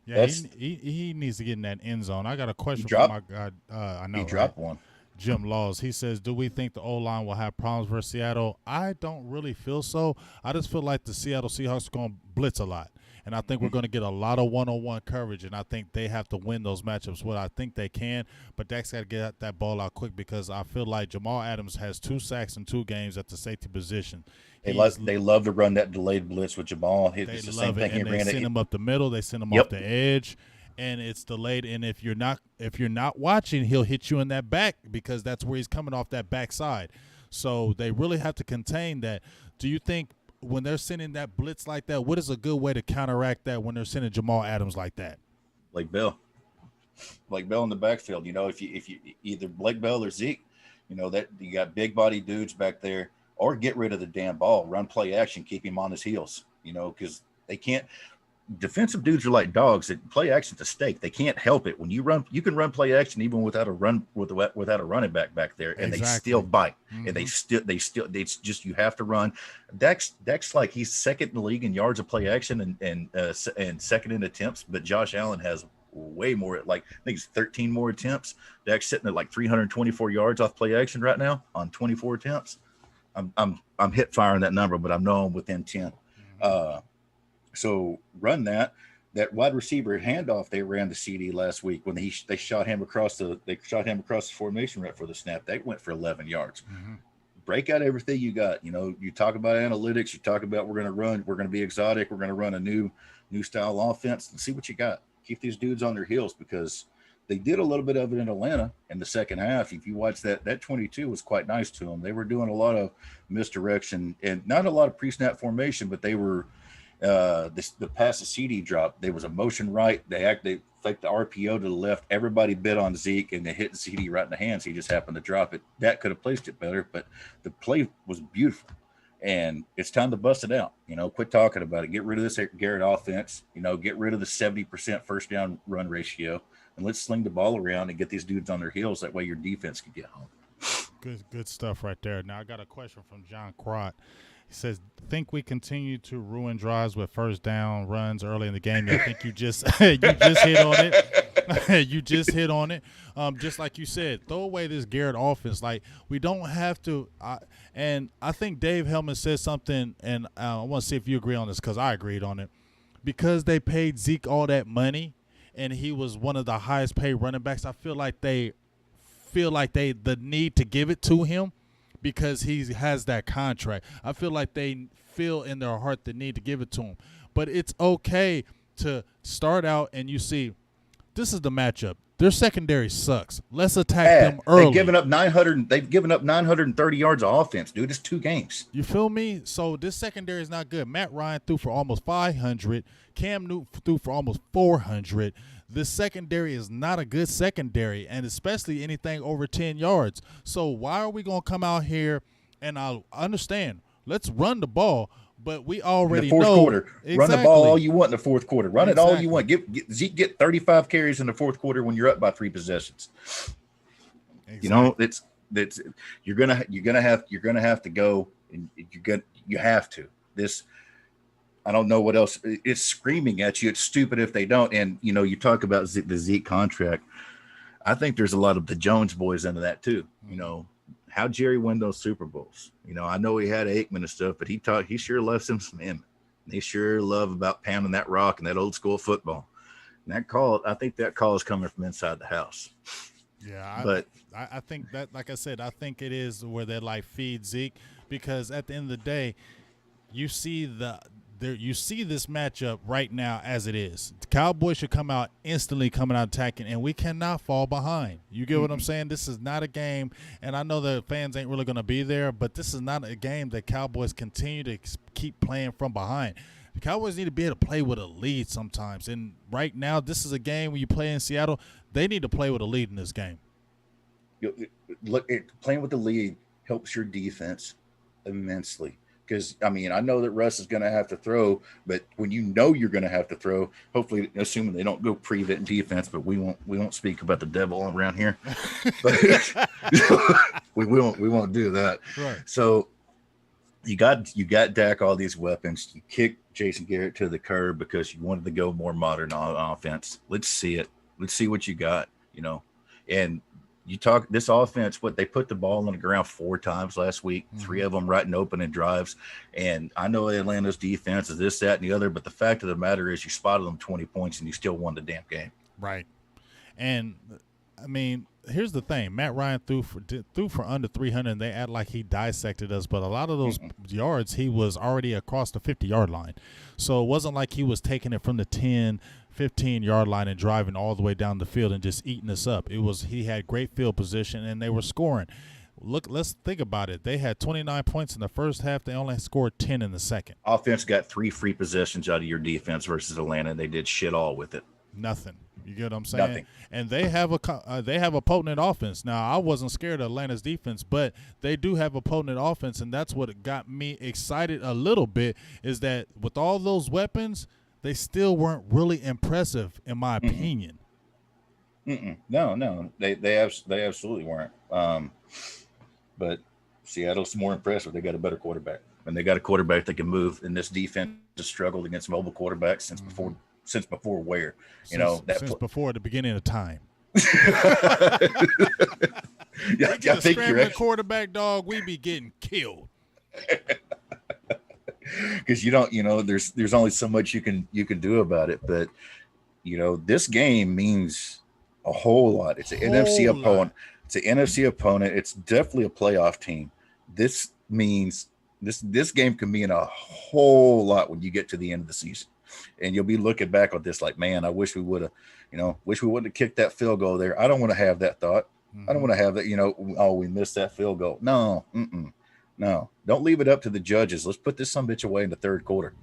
yeah, he needs to get in that end zone. I got a question for my guy. I know he dropped one. Jim Laws. He says, do we think the O-line will have problems versus Seattle? I don't really feel so. I just feel like the Seattle Seahawks are going to blitz a lot. And I think we're going to get a lot of one-on-one coverage, and I think they have to win those matchups. Well, I think they can, but Dak's got to get that ball out quick, because I feel like Jamal Adams has 2 sacks in 2 games at the safety position. They love to run that delayed blitz with Jamal. It's the same thing. They send him up the middle. They send him off the edge, and it's delayed. And if you're not watching, he'll hit you in that back, because that's where he's coming off that backside. So they really have to contain that. Do you think, when they're sending that blitz like that, what is a good way to counteract that when they're sending Jamal Adams like that? Blake Bell in the backfield. If you either Blake Bell or Zeke, that you got big body dudes back there, or get rid of the damn ball, run play action, keep him on his heels. Because they can't. Defensive dudes are like dogs. That play action's a stake. They can't help it. When you run, you can run play action even without a running back there, and they still bite. And they still. It's just, you have to run. Dak's like, he's second in the league in yards of play action and second in attempts, but Josh Allen has way more. Like I think it's 13 more attempts. Dak's sitting at like 324 yards off play action right now on 24 attempts. I'm hit firing that number, but I know I'm within 10. So run that wide receiver handoff they ran to CD last week when they shot him across the formation right for the snap. They went for 11 yards. Break out everything you got. You know, you talk about analytics, you talk about we're going to be exotic, we're going to run a new style offense, and see what you got. Keep these dudes on their heels, because they did a little bit of it in Atlanta in the second half. If you watch that 22 was quite nice to them. They were doing a lot of misdirection and not a lot of pre-snap formation, but they were the pass to CD drop. There was a motion right. They faked the RPO to the left. Everybody bid on Zeke, and they hit CD right in the hands. He just happened to drop it. That could have placed it better, but the play was beautiful. And it's time to bust it out. You know, quit talking about it. Get rid of this Garrett offense. You know, get rid of the 70% first down run ratio, and let's sling the ball around and get these dudes on their heels. That way your defense can get home. Good stuff right there. Now I got a question from John Crott. He says, think we continue to ruin drives with first down runs early in the game. I think you just hit on it. You just hit on it. Just like you said, throw away this Garrett offense. Like, we don't have to. And I think Dave Hellman said something, and I want to see if you agree on this, because I agreed on it. Because they paid Zeke all that money, and he was one of the highest paid running backs, I feel like the need to give it to him, because he has that contract. I feel like they feel in their heart the need to give it to him. But it's okay to start out and you see, this is the matchup. Their secondary sucks. Let's attack them early. They've given up 930 yards of offense, dude. It's 2 games. You feel me? So this secondary is not good. Matt Ryan threw for almost 500. Cam Newton threw for almost 400. This secondary is not a good secondary, and especially anything over 10 yards. So why are we going to come out here, and I understand, let's run the ball, but we already know. In the fourth quarter. Exactly. Run the ball all you want in the fourth quarter. Run it all you want. Zeke get 35 carries in the fourth quarter when you're up by 3 possessions. Exactly. You know, it's you're gonna have to go, and you have to. This, I don't know what else. It's screaming at you. It's stupid if they don't. And, you know, you talk about the Zeke contract. I think there's a lot of the Jones boys into that too. You know, how Jerry win those Super Bowls. You know, I know he had Aikman and stuff, but he sure left him some Emmett. They sure love about pounding that rock and that old school football. And that call, I think that call is coming from inside the house. Yeah, but I think that, like I said, I think it is where they like feed Zeke, because at the end of the day, you see this matchup right now as it is. The Cowboys should come out instantly coming out attacking, and we cannot fall behind. You get what I'm saying? This is not a game, and I know the fans ain't really going to be there, but this is not a game that Cowboys continue to keep playing from behind. The Cowboys need to be able to play with a lead sometimes, and right now this is a game when you play in Seattle, they need to play with a lead in this game. Look, playing with the lead helps your defense immensely. Because, I mean, I know that Russ is going to have to throw, but when you know you're going to have to throw, hopefully, assuming they don't go prevent defense, but we won't speak about the devil around here. But we won't do that. Right. So you got Dak all these weapons. You kick Jason Garrett to the curb because you wanted to go more modern on offense. Let's see it. Let's see what you got, you know. And you talk this offense, what they put the ball on the ground 4 times last week, 3 of them right and open in drives. And I know Atlanta's defense is this, that, and the other, but the fact of the matter is you spotted them 20 points and you still won the damn game. Right. And I mean, here's the thing. Matt Ryan threw for under 300, and they act like he dissected us, but a lot of those yards, he was already across the 50-yard line. So it wasn't like he was taking it from the 10, 15-yard line and driving all the way down the field and just eating us up. He had great field position, and they were scoring. Look, let's think about it. They had 29 points in the first half. They only scored 10 in the second. Offense got 3 free possessions out of your defense versus Atlanta. They did shit all with it. Nothing. You get what I'm saying? Nothing. And they have a potent offense. Now, I wasn't scared of Atlanta's defense, but they do have a potent offense, and that's what got me excited a little bit, is that with all those weapons, they still weren't really impressive, in my opinion. No, they absolutely weren't. But Seattle's more impressive. They got a better quarterback, and they got a quarterback that can move. And this defense has struggled against mobile quarterbacks since before since before where? Since before the beginning of time. Yeah, we get a scrambling quarterback, dog, we be getting killed. Because there's only so much you can do about it. But this game means a whole lot. It's an NFC opponent. It's an NFC opponent. It's definitely a playoff team. This means this game can mean a whole lot when you get to the end of the season, and you'll be looking back on this like, man, I wish we would have, wish we wouldn't have kicked that field goal there. I don't want to have that thought. I don't want to have that, oh, we missed that field goal. No, no, don't leave it up to the judges. Let's put this sumbitch away in the third quarter.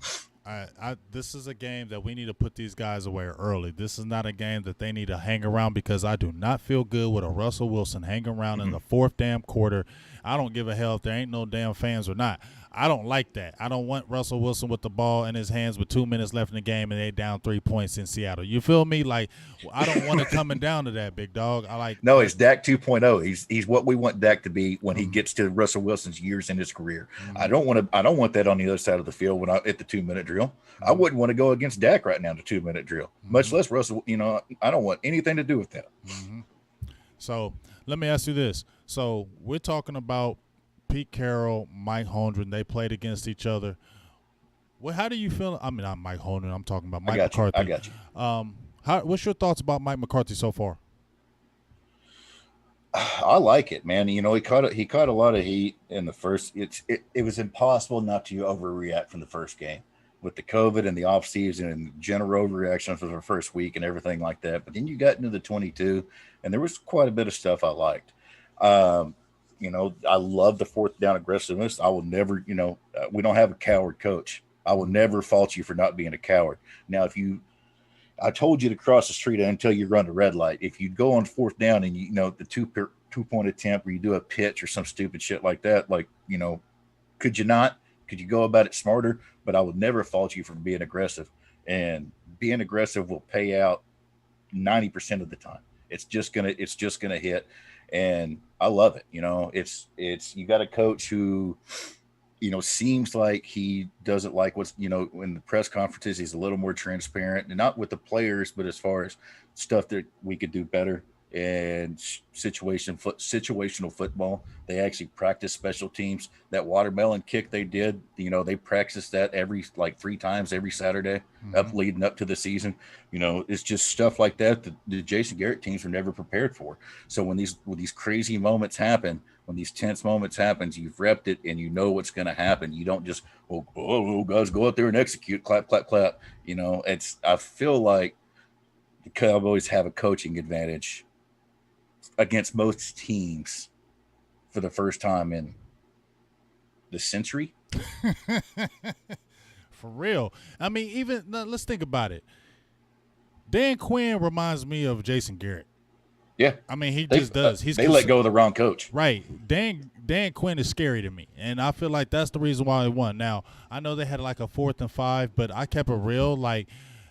This is a game that we need to put these guys away early. This is not a game that they need to hang around, because I do not feel good with a Russell Wilson hanging around in the fourth damn quarter. I don't give a hell if there ain't no damn fans or not. I don't like that. I don't want Russell Wilson with the ball in his hands with 2 minutes left in the game and they down 3 points in Seattle. You feel me? Like, I don't want it coming down to that, big dog. No, it's Dak 2.0. He's what we want Dak to be when he gets to Russell Wilson's years in his career. I don't want that on the other side of the field at the 2-minute drill. I wouldn't want to go against Dak right now in the 2-minute drill, much less Russell. I don't want anything to do with that. So let me ask you this. So we're talking about Pete Carroll, Mike Holmgren. They played against each other. Well, how do you feel? I mean, not Mike Holmgren. I'm talking about Mike McCarthy. I got you. What's your thoughts about Mike McCarthy so far? I like it, man. He caught a lot of heat in the first. It was impossible not to overreact from the first game with the COVID and the offseason and general overreaction for the first week and everything like that. But then you got into the 22, and there was quite a bit of stuff I liked. I love the fourth down aggressiveness. I will never, we don't have a coward coach. I will never fault you for not being a coward. Now, I told you to cross the street until you run the red light. If you go on fourth down and the 2-point attempt where you do a pitch or some stupid shit like that, could you go about it smarter? But I would never fault you for being aggressive, and being aggressive will pay out 90% of the time. It's just gonna hit. And I love it. It's you got a coach who, seems like he doesn't like what's, in the press conferences, he's a little more transparent, and not with the players, but as far as stuff that we could do better and situational football. They actually practice special teams. That watermelon kick they did, they practiced that every 3 times every Saturday leading up to the season. It's just stuff like that the Jason Garrett teams were never prepared for. So when these crazy moments happen, when these tense moments happen, you've repped it and you know what's going to happen. You don't just, guys, go out there and execute, clap, clap, clap. I feel like the Cowboys have a coaching advantage against most teams for the first time in the century. For real. I mean, let's think about it. Dan Quinn reminds me of Jason Garrett. Yeah. I mean, he just does. They let go of the wrong coach. Right. Dan Quinn is scary to me, and I feel like that's the reason why they won. Now, I know they had like a 4th and 5, but I kept it real. Like,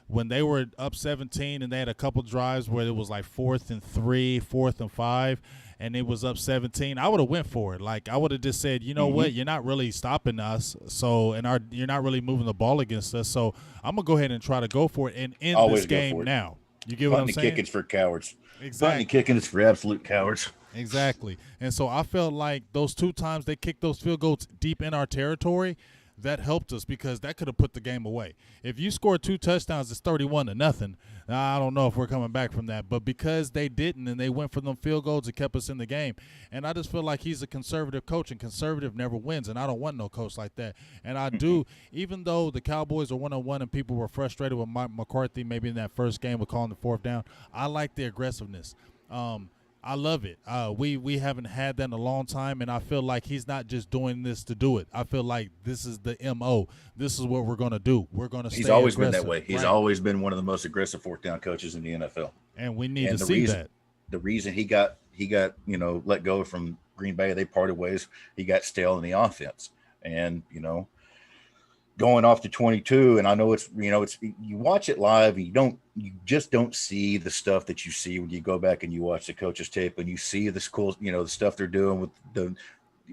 when they were up 17 and they had a couple drives where it was like 4th and 3, 4th and 5, and it was up 17, I would have went for it. Like, I would have just said, you know what, you're not really stopping us, so you're not really moving the ball against us, so I'm going to go ahead and try to go for it and end this game now. You get what I'm saying? Punting and kicking for cowards. Exactly. Punting and kicking is for absolute cowards. Exactly. And so I felt like those 2 times they kicked those field goals deep in our territory, that helped us, because that could have put the game away. If you score 2 touchdowns, it's 31-0. I don't know if we're coming back from that. But because they didn't, and they went for them field goals, it kept us in the game. And I just feel like he's a conservative coach, and conservative never wins, and I don't want no coach like that. And I do, even though the Cowboys are 1-1 and people were frustrated with Mike McCarthy maybe in that first game with calling the 4th down, I like the aggressiveness. I love it. We haven't had that in a long time, and I feel like he's not just doing this to do it. I feel like this is the MO. This is what we're going to do. We're going to stay He's always aggressive. been that way. He's always been one of the most aggressive 4th down coaches in the NFL. And we need to see that. The reason he got let go from Green Bay, they parted ways. He got stale in the offense, and going off to 22, and I know it's you watch it live, you just don't see the stuff that you see when you go back and you watch the coach's tape and you see this cool, the stuff they're doing with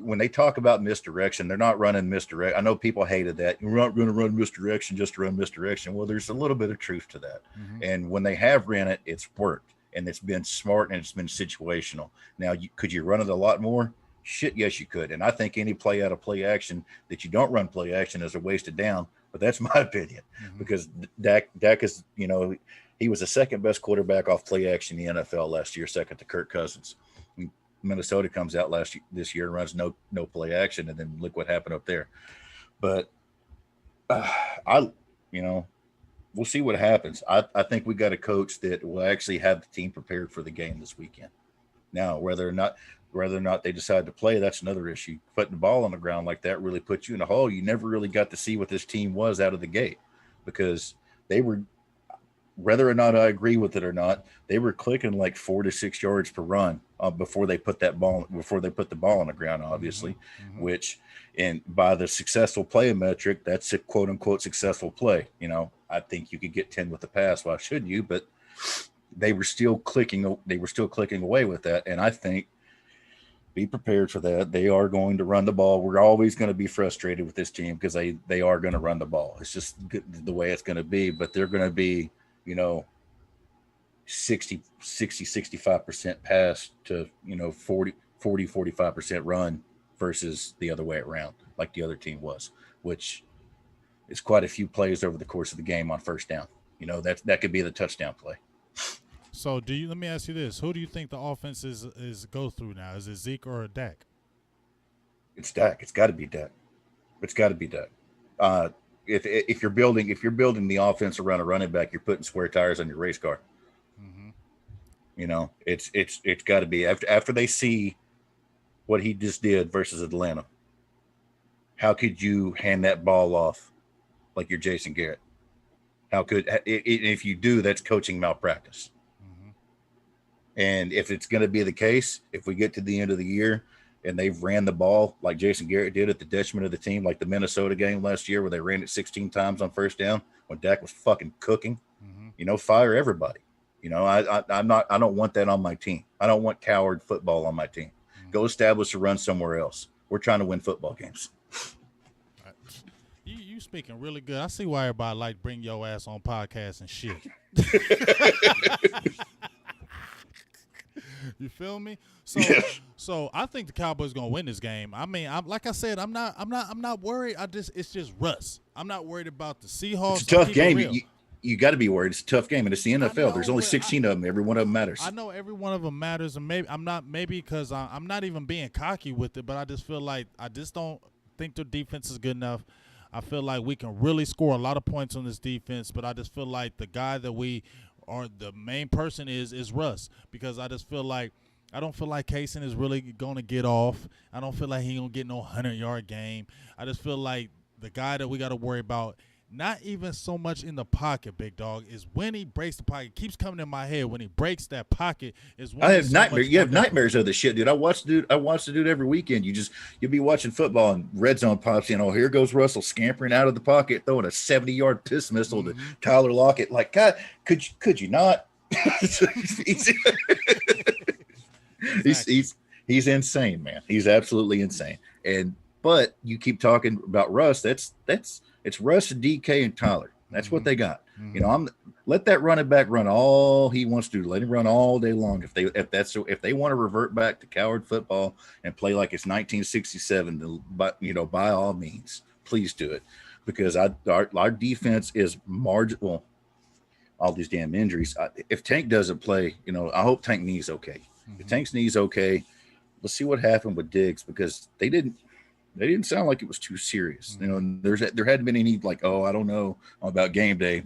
when they talk about misdirection, they're not running misdirection. I know people hated that. We're not going to run misdirection just to run misdirection. Well, there's a little bit of truth to that. And when they have ran it, it's worked, and it's been smart, and it's been situational. Now, could you run it a lot more? Shit, yes, you could. And I think any play out of play action that you don't run play action is a wasted down. But that's my opinion, because Dak is, he was the second best quarterback off play action in the NFL last year, second to Kirk Cousins. Minnesota comes out this year and runs no play action, and then look what happened up there. But we'll see what happens. I think we got a coach that will actually have the team prepared for the game this weekend. Now, whether or not they decide to play, that's another issue. Putting the ball on the ground like that really puts you in a hole. You never really got to see what this team was out of the gate, because they were, whether or not I agree with it or not, they were clicking like 4 to 6 yards per run before they put the ball on the ground, obviously, which, and by the successful play metric, that's a quote unquote successful play. I think you could get 10 with the pass. Why shouldn't you? But they were still clicking away with that. And I think, be prepared for that. They are going to run the ball. We're always going to be frustrated with this team because they are going to run the ball. It's just the way it's going to be, but they're going to be, 65% pass to, 45% run versus the other way around, like the other team was, which is quite a few plays over the course of the game on first down. That could be the touchdown play. So let me ask you this. Who do you think the offense is go through now? Is it Zeke or Dak? It's Dak. It's got to be Dak. If you're building the offense around a running back, you're putting square tires on your race car. It's got to be after they see what he just did versus Atlanta. How could you hand that ball off like you're Jason Garrett? How could, if you do, that's coaching malpractice. And if it's going to be the case, if we get to the end of the year and they've ran the ball like Jason Garrett did at the detriment of the team, like the Minnesota game last year where they ran it 16 times on first down when Dak was fucking cooking, fire everybody. I don't want that on my team. I don't want coward football on my team. Go establish a run somewhere else. We're trying to win football games. You speaking really good. I see why everybody like bring your ass on podcasts and shit. You feel me? So I think the Cowboys gonna win this game. I mean, like I said, I'm not worried. It's just Russ. I'm not worried about the Seahawks. It's a tough game. You got to be worried. It's a tough game, and it's the NFL. There's only 16 of them. Every one of them matters. I know every one of them matters, and maybe because I'm not even being cocky with it, but I just feel like I just don't think the defense is good enough. I feel like we can really score a lot of points on this defense, but I just feel like the guy that we are the main person is Russ, because I just feel like I don't feel like Kaysen is really going to get off. I don't feel like he going to get no 100-yard game. I just feel like the guy that we got to worry about, not even so much in the pocket, big dog, is when he breaks the pocket. It keeps coming in my head. When he breaks that pocket is when I have nightmares. You have nightmares of this shit, dude. I watch the dude every weekend. You'll be watching football and red zone pops in. Oh, here goes Russell scampering out of the pocket, throwing a 70-yard piss missile to Tyler Lockett. Like, God, could you not? He's insane, man. He's absolutely insane. But you keep talking about Russ. It's Russ and DK and Tyler. That's what they got. Let that running back run all he wants to do. Let him run all day long. If they want to revert back to coward football and play like it's 1967, by all means, please do it, because our defense is marginal. All these damn injuries. If Tank doesn't play, I hope Tank knee's okay. If Tank's knee's okay, let's see what happened with Diggs, because they didn't sound like it was too serious. There hadn't been any like, oh, I don't know about game day.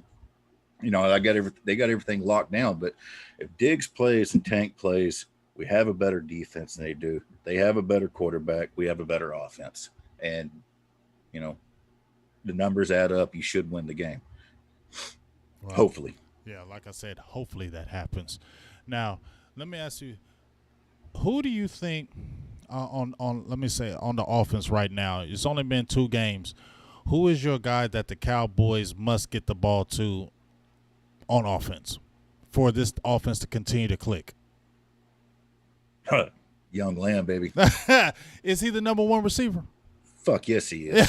They got everything locked down. But if Diggs plays and Tank plays, we have a better defense than they do. They have a better quarterback. We have a better offense. And, the numbers add up. You should win the game. Well, hopefully. Yeah, like I said, hopefully that happens. Now, let me ask you, who do you think on the offense right now? It's only been 2 games. Who is your guy that the Cowboys must get the ball to on offense for this offense to continue to click? Young Lamb, baby. Is he the number one receiver? Fuck yes, he is.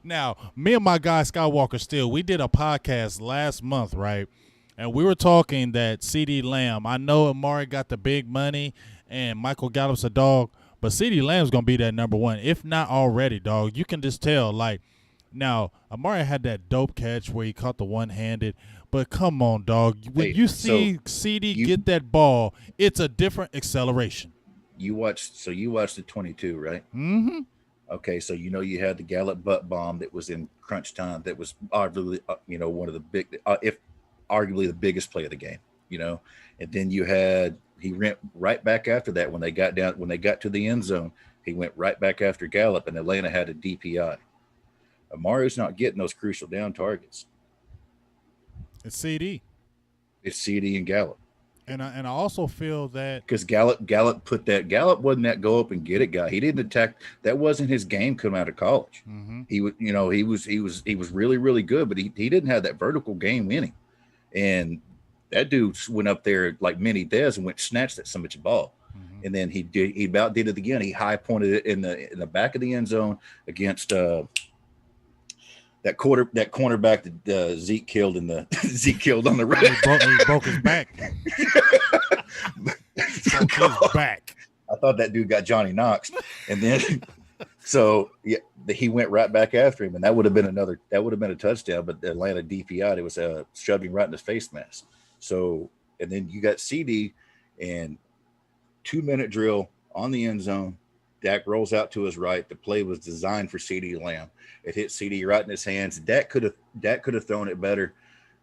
Now, me and my guy Skywalker Still, we did a podcast last month, right? And we were talking that CeeDee Lamb, I know Amari got the big money and Michael Gallup's a dog, but CeeDee Lamb's going to be that number one, if not already, dog. You can just tell, like, now, Amari had that dope catch where he caught the one-handed, but come on, dog. When you see CeeDee get that ball, it's a different acceleration. You watched the 22, right? Mm-hmm. Okay, so you had the Gallup butt bomb that was in crunch time. That was arguably, one of the big, if arguably the biggest play of the game. And then he went right back after that when they got to the end zone. He went right back after Gallup, and Atlanta had a DPI. Amari's not getting those crucial down targets. It's CeeDee. It's CeeDee and Gallup. And I also feel that because Gallup wasn't that go up and get it guy. He didn't attack. That wasn't his game coming out of college. Mm-hmm. He was really, really good, but he didn't have that vertical game in him. And that dude went up there like Minnie Dez and snatched that some bitch ball. Mm-hmm. And then he about did it again. He high pointed it in the back of the end zone against that cornerback that Zeke killed on the right. He broke his back. Broke his back. I thought that dude got Johnny Knox, and then he went right back after him, and that would have been a touchdown. But the Atlanta DPI, it was shoving right in his face mask. So, and then you got CeeDee and 2-minute drill on the end zone. Dak rolls out to his right. The play was designed for CeeDee Lamb. It hit CeeDee right in his hands. Dak could have thrown it better.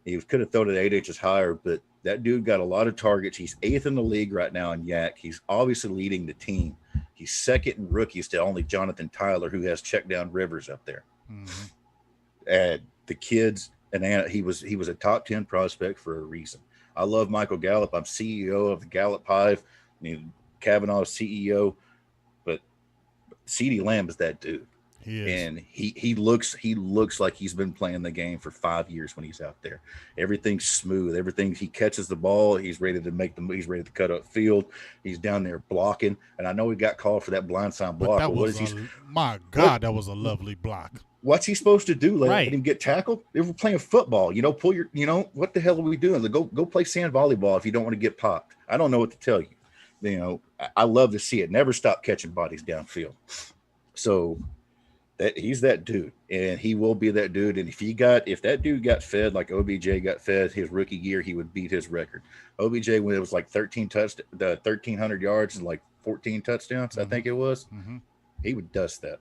He could have thrown it 8 inches higher, but that dude got a lot of targets. He's 8th in the league right now in YAC. He's obviously leading the team. He's 2nd in rookies to only Jonathan Tyler, who has checked down Rivers up there. Mm-hmm. And the kids, and he was a top 10 prospect for a reason. I love Michael Gallup. I'm CEO of the Gallup Hive. Kavanaugh is CEO. CeeDee Lamb is that dude. He is. And he looks like he's been playing the game for 5 years when he's out there. Everything's smooth. Everything, he catches the ball. He's ready to he's ready to cut up field. He's down there blocking. And I know he got called for that blindside block. That was a lovely block. What's he supposed to do? Let Right. him get tackled? They were playing football. Pull your, what the hell are we doing? Go play sand volleyball if you don't want to get popped. I don't know what to tell you. I love to see it. Never stop catching bodies downfield. So he's that dude, and he will be that dude. And if that dude got fed like OBJ got fed his rookie year, he would beat his record. OBJ, when it was like 1,300 yards and like 14 touchdowns, mm-hmm. I think it was, mm-hmm. he would dust that.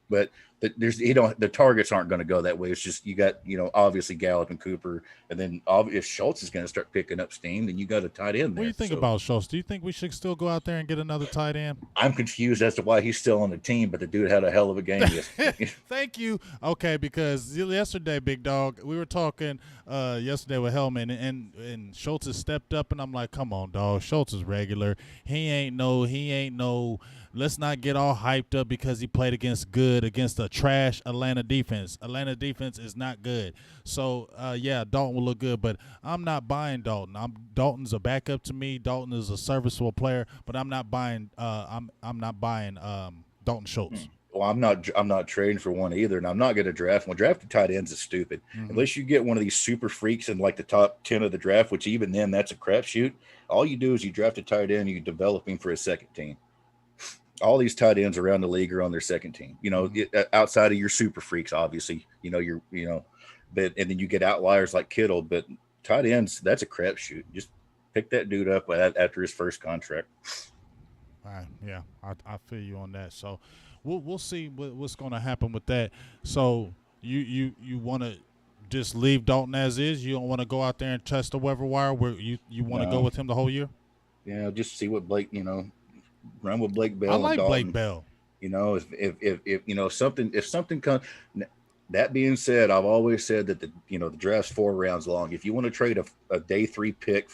But the targets aren't going to go that way. It's just you got obviously Gallup and Cooper, and then if Schultz is going to start picking up steam, then you got a tight end there. What do you think about Schultz? Do you think we should still go out there and get another tight end? I'm confused as to why he's still on the team, but the dude had a hell of a game yesterday. Thank you. Okay, because yesterday, big dog, we were talking yesterday with Hellman, and Schultz has stepped up, and I'm like, come on, dog. Schultz is regular. He ain't no. Let's not get all hyped up because he played against a trash Atlanta defense. Atlanta defense is not good. So, Dalton will look good, but I'm not buying Dalton. Dalton's a backup to me. Dalton is a serviceable player, but I'm not buying Dalton Schultz. Well, I'm not trading for one either, and I'm not going to draft one. Drafting tight ends is stupid. Mm-hmm. Unless you get one of these super freaks in like the top 10 of the draft, which even then that's a crapshoot. All you do is you draft a tight end and you develop him for a second team. All these tight ends around the league are on their second team, outside of your super freaks, obviously, but, and then you get outliers like Kittle, but tight ends, that's a crapshoot. Just pick that dude up after his first contract. Yeah, I feel you on that. So we'll see what's going to happen with that. So you want to just leave Dalton as is? You don't want to go out there and test the waiver wire where you want to go with him the whole year? Yeah, just see what Blake, run with Blake Bell. I like and Dalton. Blake Bell. If something comes. That being said, I've always said that the draft's 4 rounds long. If you want to trade a day 3 pick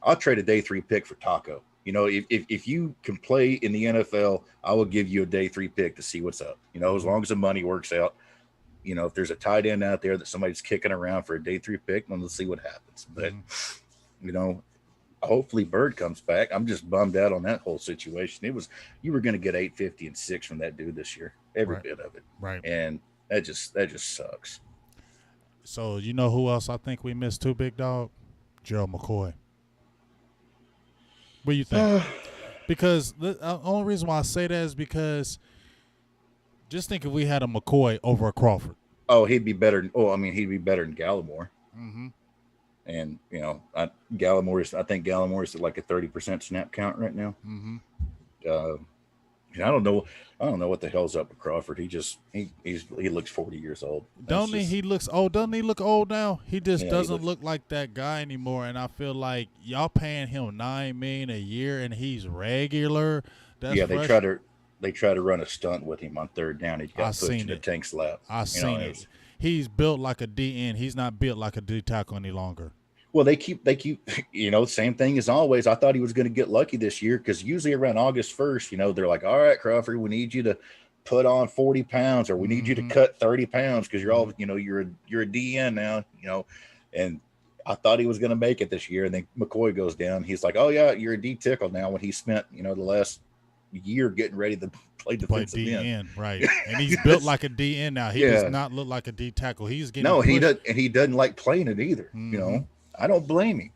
I'll trade a day 3 pick for Taco. If you can play in the NFL, I will give you a day 3 pick to see what's up. As long as the money works out. If there's a tight end out there that somebody's kicking around for a day 3 pick, then let's see what happens. But hopefully Bird comes back. I'm just bummed out on that whole situation. You were going to get 850 and 6 from that dude this year, every bit of it. Right. And that just sucks. So you know who else I think we missed too, big dog? Gerald McCoy. What do you think? Because the only reason why I say that is because just think if we had a McCoy over a Crawford. Oh, he'd be better. He'd be better than Gallimore. Mm-hmm. And I think Gallimore is at like a 30% snap count right now. Mm-hmm. I don't know what the hell's up with Crawford. He looks 40 years old. He looks old. Doesn't he look old now? He just doesn't look like that guy anymore. And I feel like y'all paying him $9 million a year, and he's regular. They try to run a stunt with him on third down. He got pushed in the Tank's lap. I seen it. He's built like a DN. He's not built like a D tackle any longer. Well, they keep, same thing as always. I thought he was going to get lucky this year because usually around August 1st, they're like, all right, Crawford, we need you to put on 40 pounds or we need you to cut 30 pounds because you're all, you're a DN now, and I thought he was going to make it this year. And then McCoy goes down. He's like, oh, yeah, you're a D tackle now when he spent, the last year getting ready to play defensive DN, right? And he's built like a DN now. He does not look like a D tackle. He's getting pushed. He doesn't like playing it either. I don't blame him.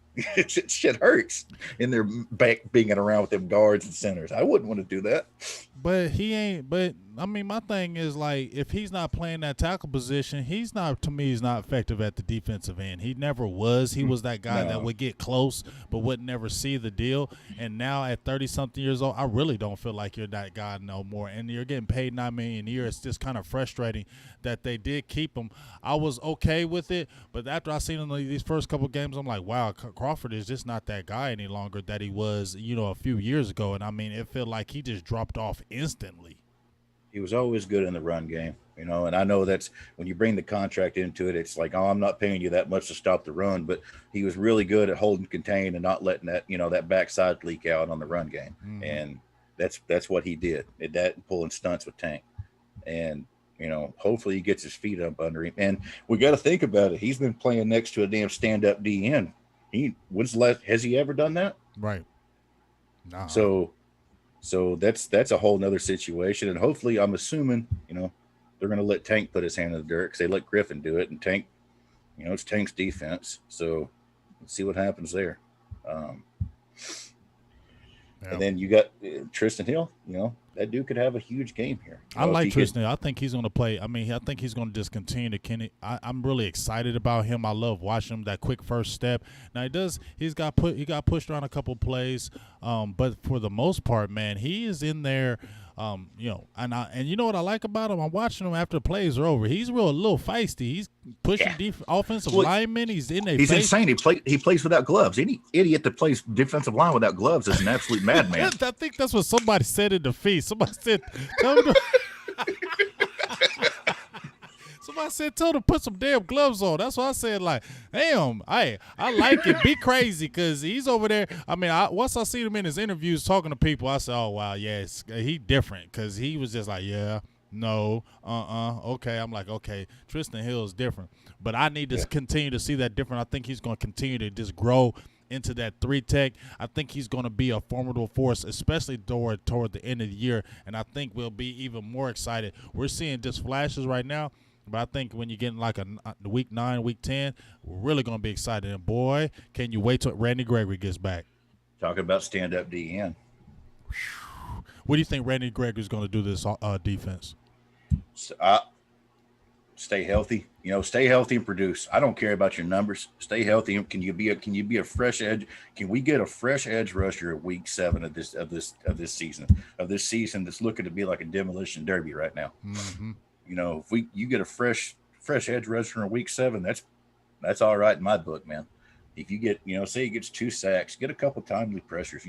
Shit hurts in their back being around with them guards and centers. I wouldn't want to do that. But he ain't. But I mean, my thing is like, if he's not playing that tackle position, he's not effective at the defensive end. He never was. He was that guy that would get close but would never see the deal. And now at 30-something years old, I really don't feel like you're that guy no more. And you're getting paid $9 million a year. It's just kind of frustrating that they did keep him. I was okay with it, but after I seen him these first couple games, I'm like, wow, Crawford is just not that guy any longer that he was, a few years ago. And I mean, it felt like he just dropped off instantly. He was always good in the run game, and I know that's when you bring the contract into it, it's like, oh, I'm not paying you that much to stop the run, but he was really good at holding contained and not letting that, that backside leak out on the run game. Mm-hmm. And that's what he did. That pulling stunts with Tank. And, hopefully he gets his feet up under him. And we got to think about it. He's been playing next to a damn stand-up DN. Has he ever done that? Right. Nah. So that's a whole nother situation. And hopefully I'm assuming, they're going to let Tank put his hand in the dirt because they let Griffin do it. And Tank, it's Tank's defense. So let's see what happens there. And then you got Tristan Hill, that dude could have a huge game here. I like Tristan. I think he's going to play. I mean, I think he's going to just continue to Kenny. I'm really excited about him. I love watching him, that quick first step. Now he got pushed around a couple plays, but for the most part, man, he is in there. And you know what I like about him? I'm watching him after the plays are over. He's a little feisty. He's pushing offensive linemen. He's in there. He's insane. He plays without gloves. Any idiot that plays defensive line without gloves is an absolute madman. I think that's what somebody said in the feed. Somebody said, tell him to put some damn gloves on. That's what I said. Like, damn, I like it. Be crazy, because he's over there. I mean, once I seen him in his interviews talking to people, I said, oh, wow, yes, he different, because he was just like, yeah, no, okay. I'm like, okay, Tristan Hill is different. But I need to continue to see that different. I think he's going to continue to just grow into that 3 tech. I think he's going to be a formidable force, especially toward the end of the year, and I think we'll be even more excited. We're seeing just flashes right now, but I think when you get in like a week 9, week 10, we're really going to be excited. And, boy, can you wait till Randy Gregory gets back. Talking about stand-up DN. What do you think Randy Gregory's going to do this defense? Stay healthy. Stay healthy and produce. I don't care about your numbers. Stay healthy. Can you be a fresh edge? Can we get a fresh edge rusher at week 7 of this season that's looking to be like a demolition derby right now? Mm-hmm. If you get a fresh edge rusher in week 7, that's all right in my book, man. If you get, say he gets 2 sacks, get a couple timely pressures,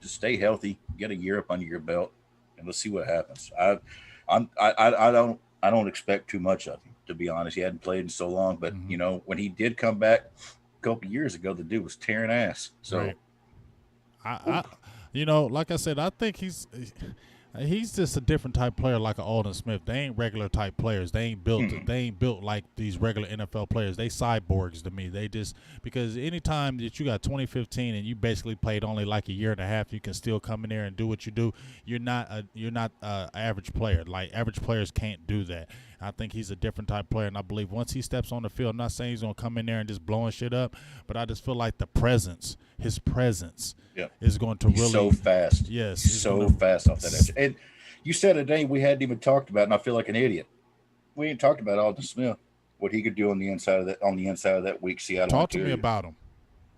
just stay healthy, get a year up under your belt, and let's see what happens. I don't expect too much of him, to be honest. He hadn't played in so long, but when he did come back a couple of years ago, the dude was tearing ass. So, right. Like I said, I think He's just a different type player, like an Alden Smith. They ain't regular type players. They ain't built. Mm-hmm. They ain't built like these regular NFL players. They cyborgs to me. They just because anytime that you got 2015 and you basically played only like a year and a half, you can still come in there and do what you do. You're not a average player. Like average players can't do that. I think he's a different type player, and I believe once he steps on the field, I'm not saying he's gonna come in there and just blowing shit up, but I just feel like his presence, is going to he's really so fast. Yes, so fast off that edge. And you said a name we hadn't even talked about, and I feel like an idiot. We ain't talked about Alden Smith, what he could do on the inside of that weak Seattle. Talk to me about him.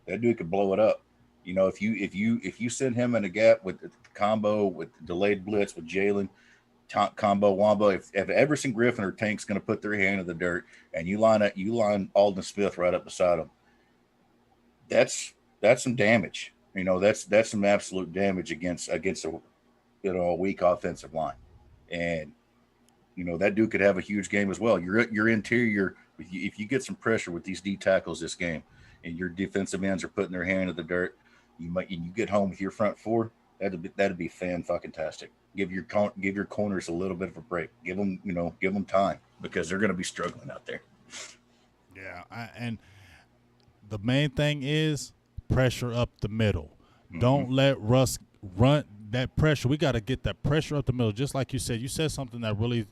That dude could blow it up. You know, if you send him in a gap with the combo with delayed blitz with Jalen, combo wombo, if Everson Griffin or Tank's going to put their hand in the dirt, and you line Alden Smith right up beside him, that's some damage. You know, that's some absolute damage against a weak offensive line, and you know that dude could have a huge game as well. Your interior, if you get some pressure with these D tackles this game, and your defensive ends are putting their hand in the dirt, you get home with your front four. That'd be fan-fucking-tastic. Give your corners a little bit of a break. Give them time because they're going to be struggling out there. Yeah, and the main thing is pressure up the middle. Mm-hmm. Don't let Russ run that pressure. We got to get that pressure up the middle. Just like you said something that really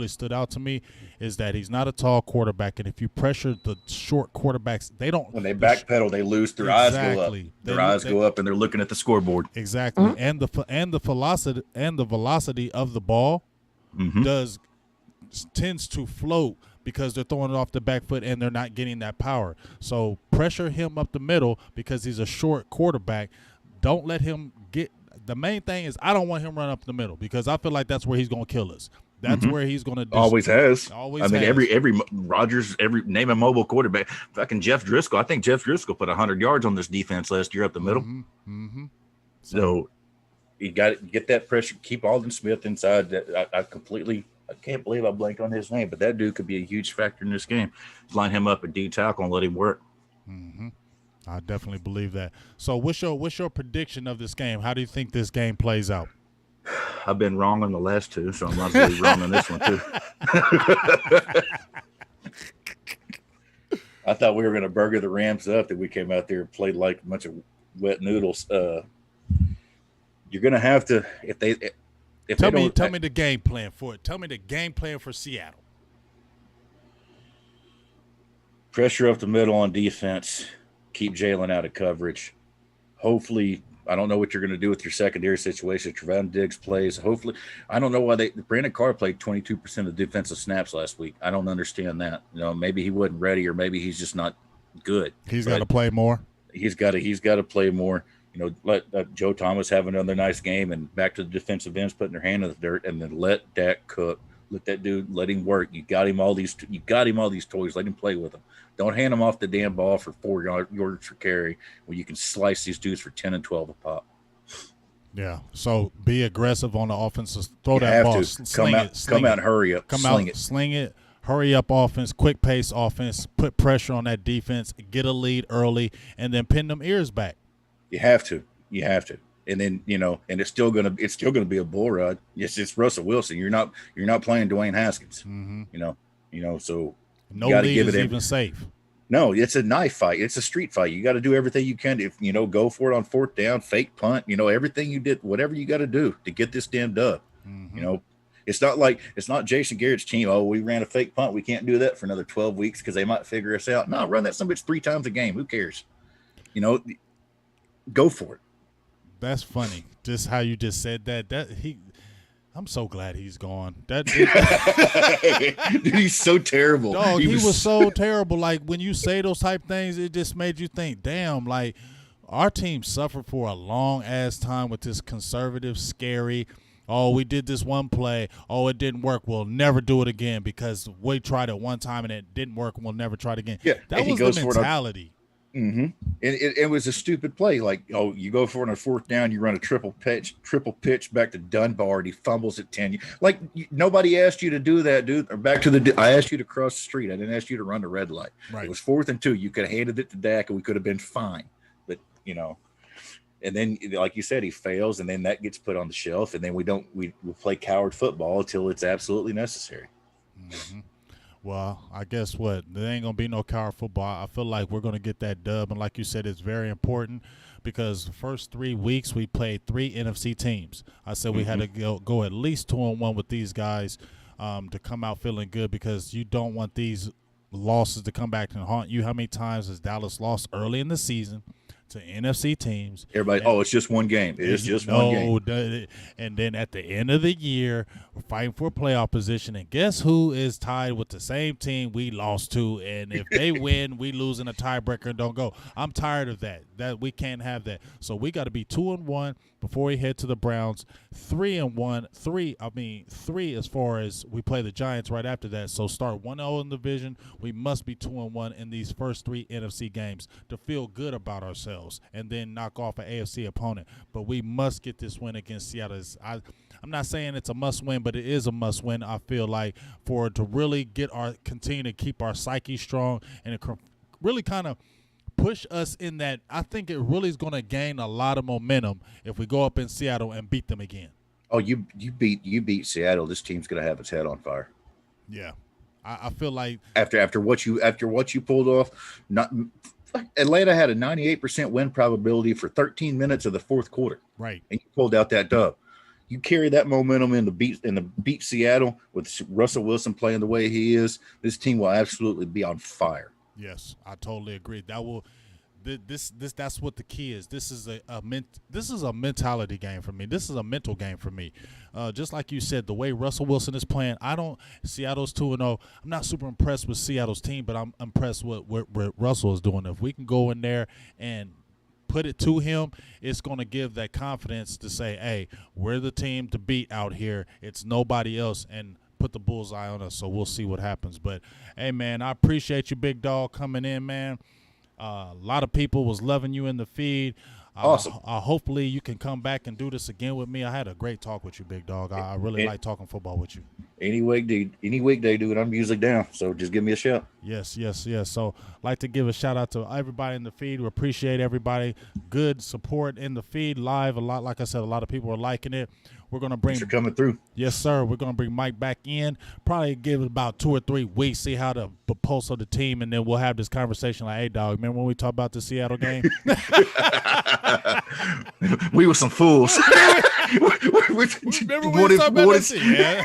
stood out to me is that he's not a tall quarterback, and if you pressure the short quarterbacks, they don't. When they backpedal, they lose. Their eyes go up. Their eyes go up, and they're looking at the scoreboard. Exactly, and the velocity of the ball tends to float because they're throwing it off the back foot and they're not getting that power. So pressure him up the middle because he's a short quarterback. Don't let him get. The main thing is I don't want him run up the middle because I feel like that's where he's going to kill us. That's where he's going to do. Always has. Always I mean, has. every Rodgers, name a mobile quarterback. Fucking Jeff Driscoll. I think Jeff Driscoll put 100 yards on this defense last year up the middle. So you got to get that pressure. Keep Alden Smith inside. I can't believe I blanked on his name, but that dude could be a huge factor in this game. Line him up at D tackle and let him work. I definitely believe that. So what's your prediction of this game? How do you think this game plays out? I've been wrong on the last two, so I'm not really wrong on this one too. I thought we were going to burger the Rams up, that we came out there and played like a bunch of wet noodles. You're going to have to tell me the game plan for it. Tell me the game plan for Seattle. Pressure up the middle on defense. Keep Jalen out of coverage. Hopefully. I don't know what you're going to do with your secondary situation. Trevon Diggs plays. Hopefully, I don't know why Brandon Carr played 22% of defensive snaps last week. I don't understand that. You know, maybe he wasn't ready, or maybe he's just not good. He's got to play more. He's got to play more. You know, let Joe Thomas have another nice game, and back to the defensive ends putting their hand in the dirt, and then let Dak cook. Let that dude, let him work. You got him all these toys. Let him play with them. Don't hand him off the damn ball for 4 yards for carry when you can slice these dudes for 10 and 12 a pop. Yeah. So be aggressive on the offense. Throw that ball. Come out and hurry up. Sling it. Hurry up offense, quick pace offense, put pressure on that defense, get a lead early, and then pin them ears back. You have to. And then, you know, and it's still gonna be a bull ride. Yes, it's Russell Wilson. You're not playing Dwayne Haskins. You know, so no lead is even safe. No, it's a knife fight. It's a street fight. You got to do everything you can. If go for it on 4th down, fake punt. You know, everything you did, whatever you got to do to get this damn dub. You know, it's not Jason Garrett's team. Oh, we ran a fake punt. We can't do that for another 12 weeks because they might figure us out. No, run that some bitch 3 times a game. Who cares? You know, go for it. That's funny. Just how you just said that. I'm so glad he's gone. Dude, he's so terrible. Dog, he was so terrible. Like when you say those type things, it just made you think, damn, like our team suffered for a long ass time with this conservative, scary, oh, we did this one play, oh, it didn't work, we'll never do it again because we tried it one time and it didn't work and we'll never try it again. Yeah, that was the mentality. It was a stupid play. Like, oh, you go for it on a 4th down, you run a triple pitch back to Dunbar, and he fumbles at 10. Like, nobody asked you to do that, dude. Or back to I asked you to cross the street. I didn't ask you to run the red light. Right. It was 4th and 2. You could have handed it to Dak, and we could have been fine. But And then, like you said, he fails, and then that gets put on the shelf, and then we play coward football until it's absolutely necessary. Mm-hmm. Well, I guess what? There ain't going to be no coward football. I feel like we're going to get that dub, and like you said, it's very important because the first 3 weeks we played 3 NFC teams. I said we had to go at least 2-1 with these guys to come out feeling good because you don't want these losses to come back and haunt you. How many times has Dallas lost early in the season to NFC teams? Everybody, it's just one game. It is just one game. And then at the end of the year, we're fighting for playoff position, and guess who is tied with the same team we lost to? And if they win, we lose in a tiebreaker and don't go. I'm tired of that. That we can't have that. So we got to be 2-1 before we head to the Browns. 3-1. 3 as far as we play the Giants right after that. So start 1-0 in the division. We must be 2-1 in these first 3 NFC games to feel good about ourselves and then knock off an AFC opponent. But we must get this win against Seattle. I'm not saying it's a must win, but it is a must win. I feel like for to really continue to keep our psyche strong and really kind of push us in that. I think it really is going to gain a lot of momentum if we go up in Seattle and beat them again. Oh, you beat Seattle. This team's going to have its head on fire. Yeah, I feel like after what you pulled off, Atlanta had a 98% win probability for 13 minutes of the fourth quarter. Right, and you pulled out that dub. You carry that momentum in the beat Seattle with Russell Wilson playing the way he is. This team will absolutely be on fire. Yes, I totally agree. That's what the key is. This is a mentality game for me. This is a mental game for me. Just like you said, the way Russell Wilson is playing, Seattle's 2-0. I'm not super impressed with Seattle's team, but I'm impressed with what Russell is doing. If we can go in there and put it to him, it's going to give that confidence to say, hey, we're the team to beat out here. It's nobody else, and put the bullseye on us. So we'll see what happens. But, hey, man, I appreciate you, big dog, coming in, man. A lot of people was loving you in the feed. Awesome. Hopefully you can come back and do this again with me. I had a great talk with you, big dog. I really like talking football with you. Any weekday, dude, I'm usually down. So just give me a shout. Yes. So I'd like to give a shout out to everybody in the feed. We appreciate everybody. Good support in the feed live. Like I said, a lot of people are liking it. We're going to bring. Thanks for coming through. Yes, sir. We're going to bring Mike back in. Probably give it about 2 or 3 weeks, see how the pulse of the team, and then we'll have this conversation like, hey, dog, remember when we talked about the Seattle game? We were some fools. Remember when we talked about that shit?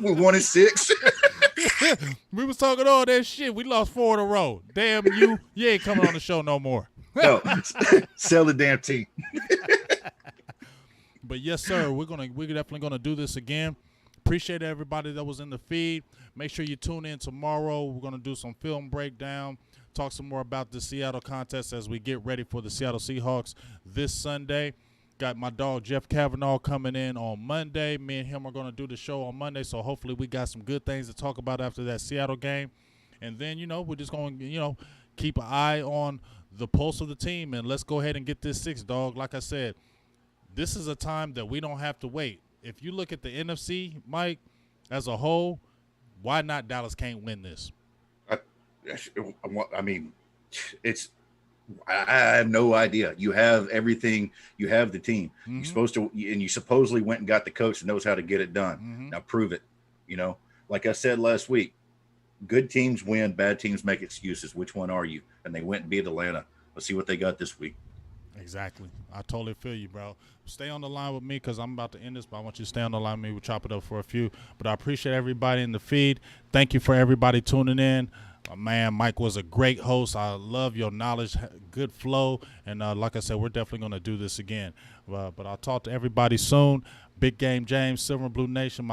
We 1-6. We was talking all that shit. We lost 4 in a row. Damn you. You ain't coming on the show no more. No. Sell the damn team. But yes, sir, we're definitely gonna do this again. Appreciate everybody that was in the feed. Make sure you tune in tomorrow. We're gonna do some film breakdown, talk some more about the Seattle contest as we get ready for the Seattle Seahawks this Sunday. Got my dog Jeff Kavanaugh coming in on Monday. Me and him are gonna do the show on Monday, so hopefully we got some good things to talk about after that Seattle game. And then, we're just gonna, keep an eye on the pulse of the team, and let's go ahead and get this 6, dog. Like I said, this is a time that we don't have to wait. If you look at the NFC, Mike, as a whole, why not Dallas can't win this? I mean, I have no idea. You have everything. You have the team. Mm-hmm. You're supposed to, and you supposedly went and got the coach that knows how to get it done. Mm-hmm. Now prove it. Like I said last week, good teams win, bad teams make excuses. Which one are you? And they went and beat Atlanta. Let's see what they got this week. Exactly. I totally feel you, bro. Stay on the line with me because I'm about to end this, but I want you to stay on the line with me. We'll chop it up for a few. But I appreciate everybody in the feed. Thank you for everybody tuning in. Man, Mike was a great host. I love your knowledge, good flow. And like I said, we're definitely going to do this again. But I'll talk to everybody soon. Big Game James, Silver and Blue Nation.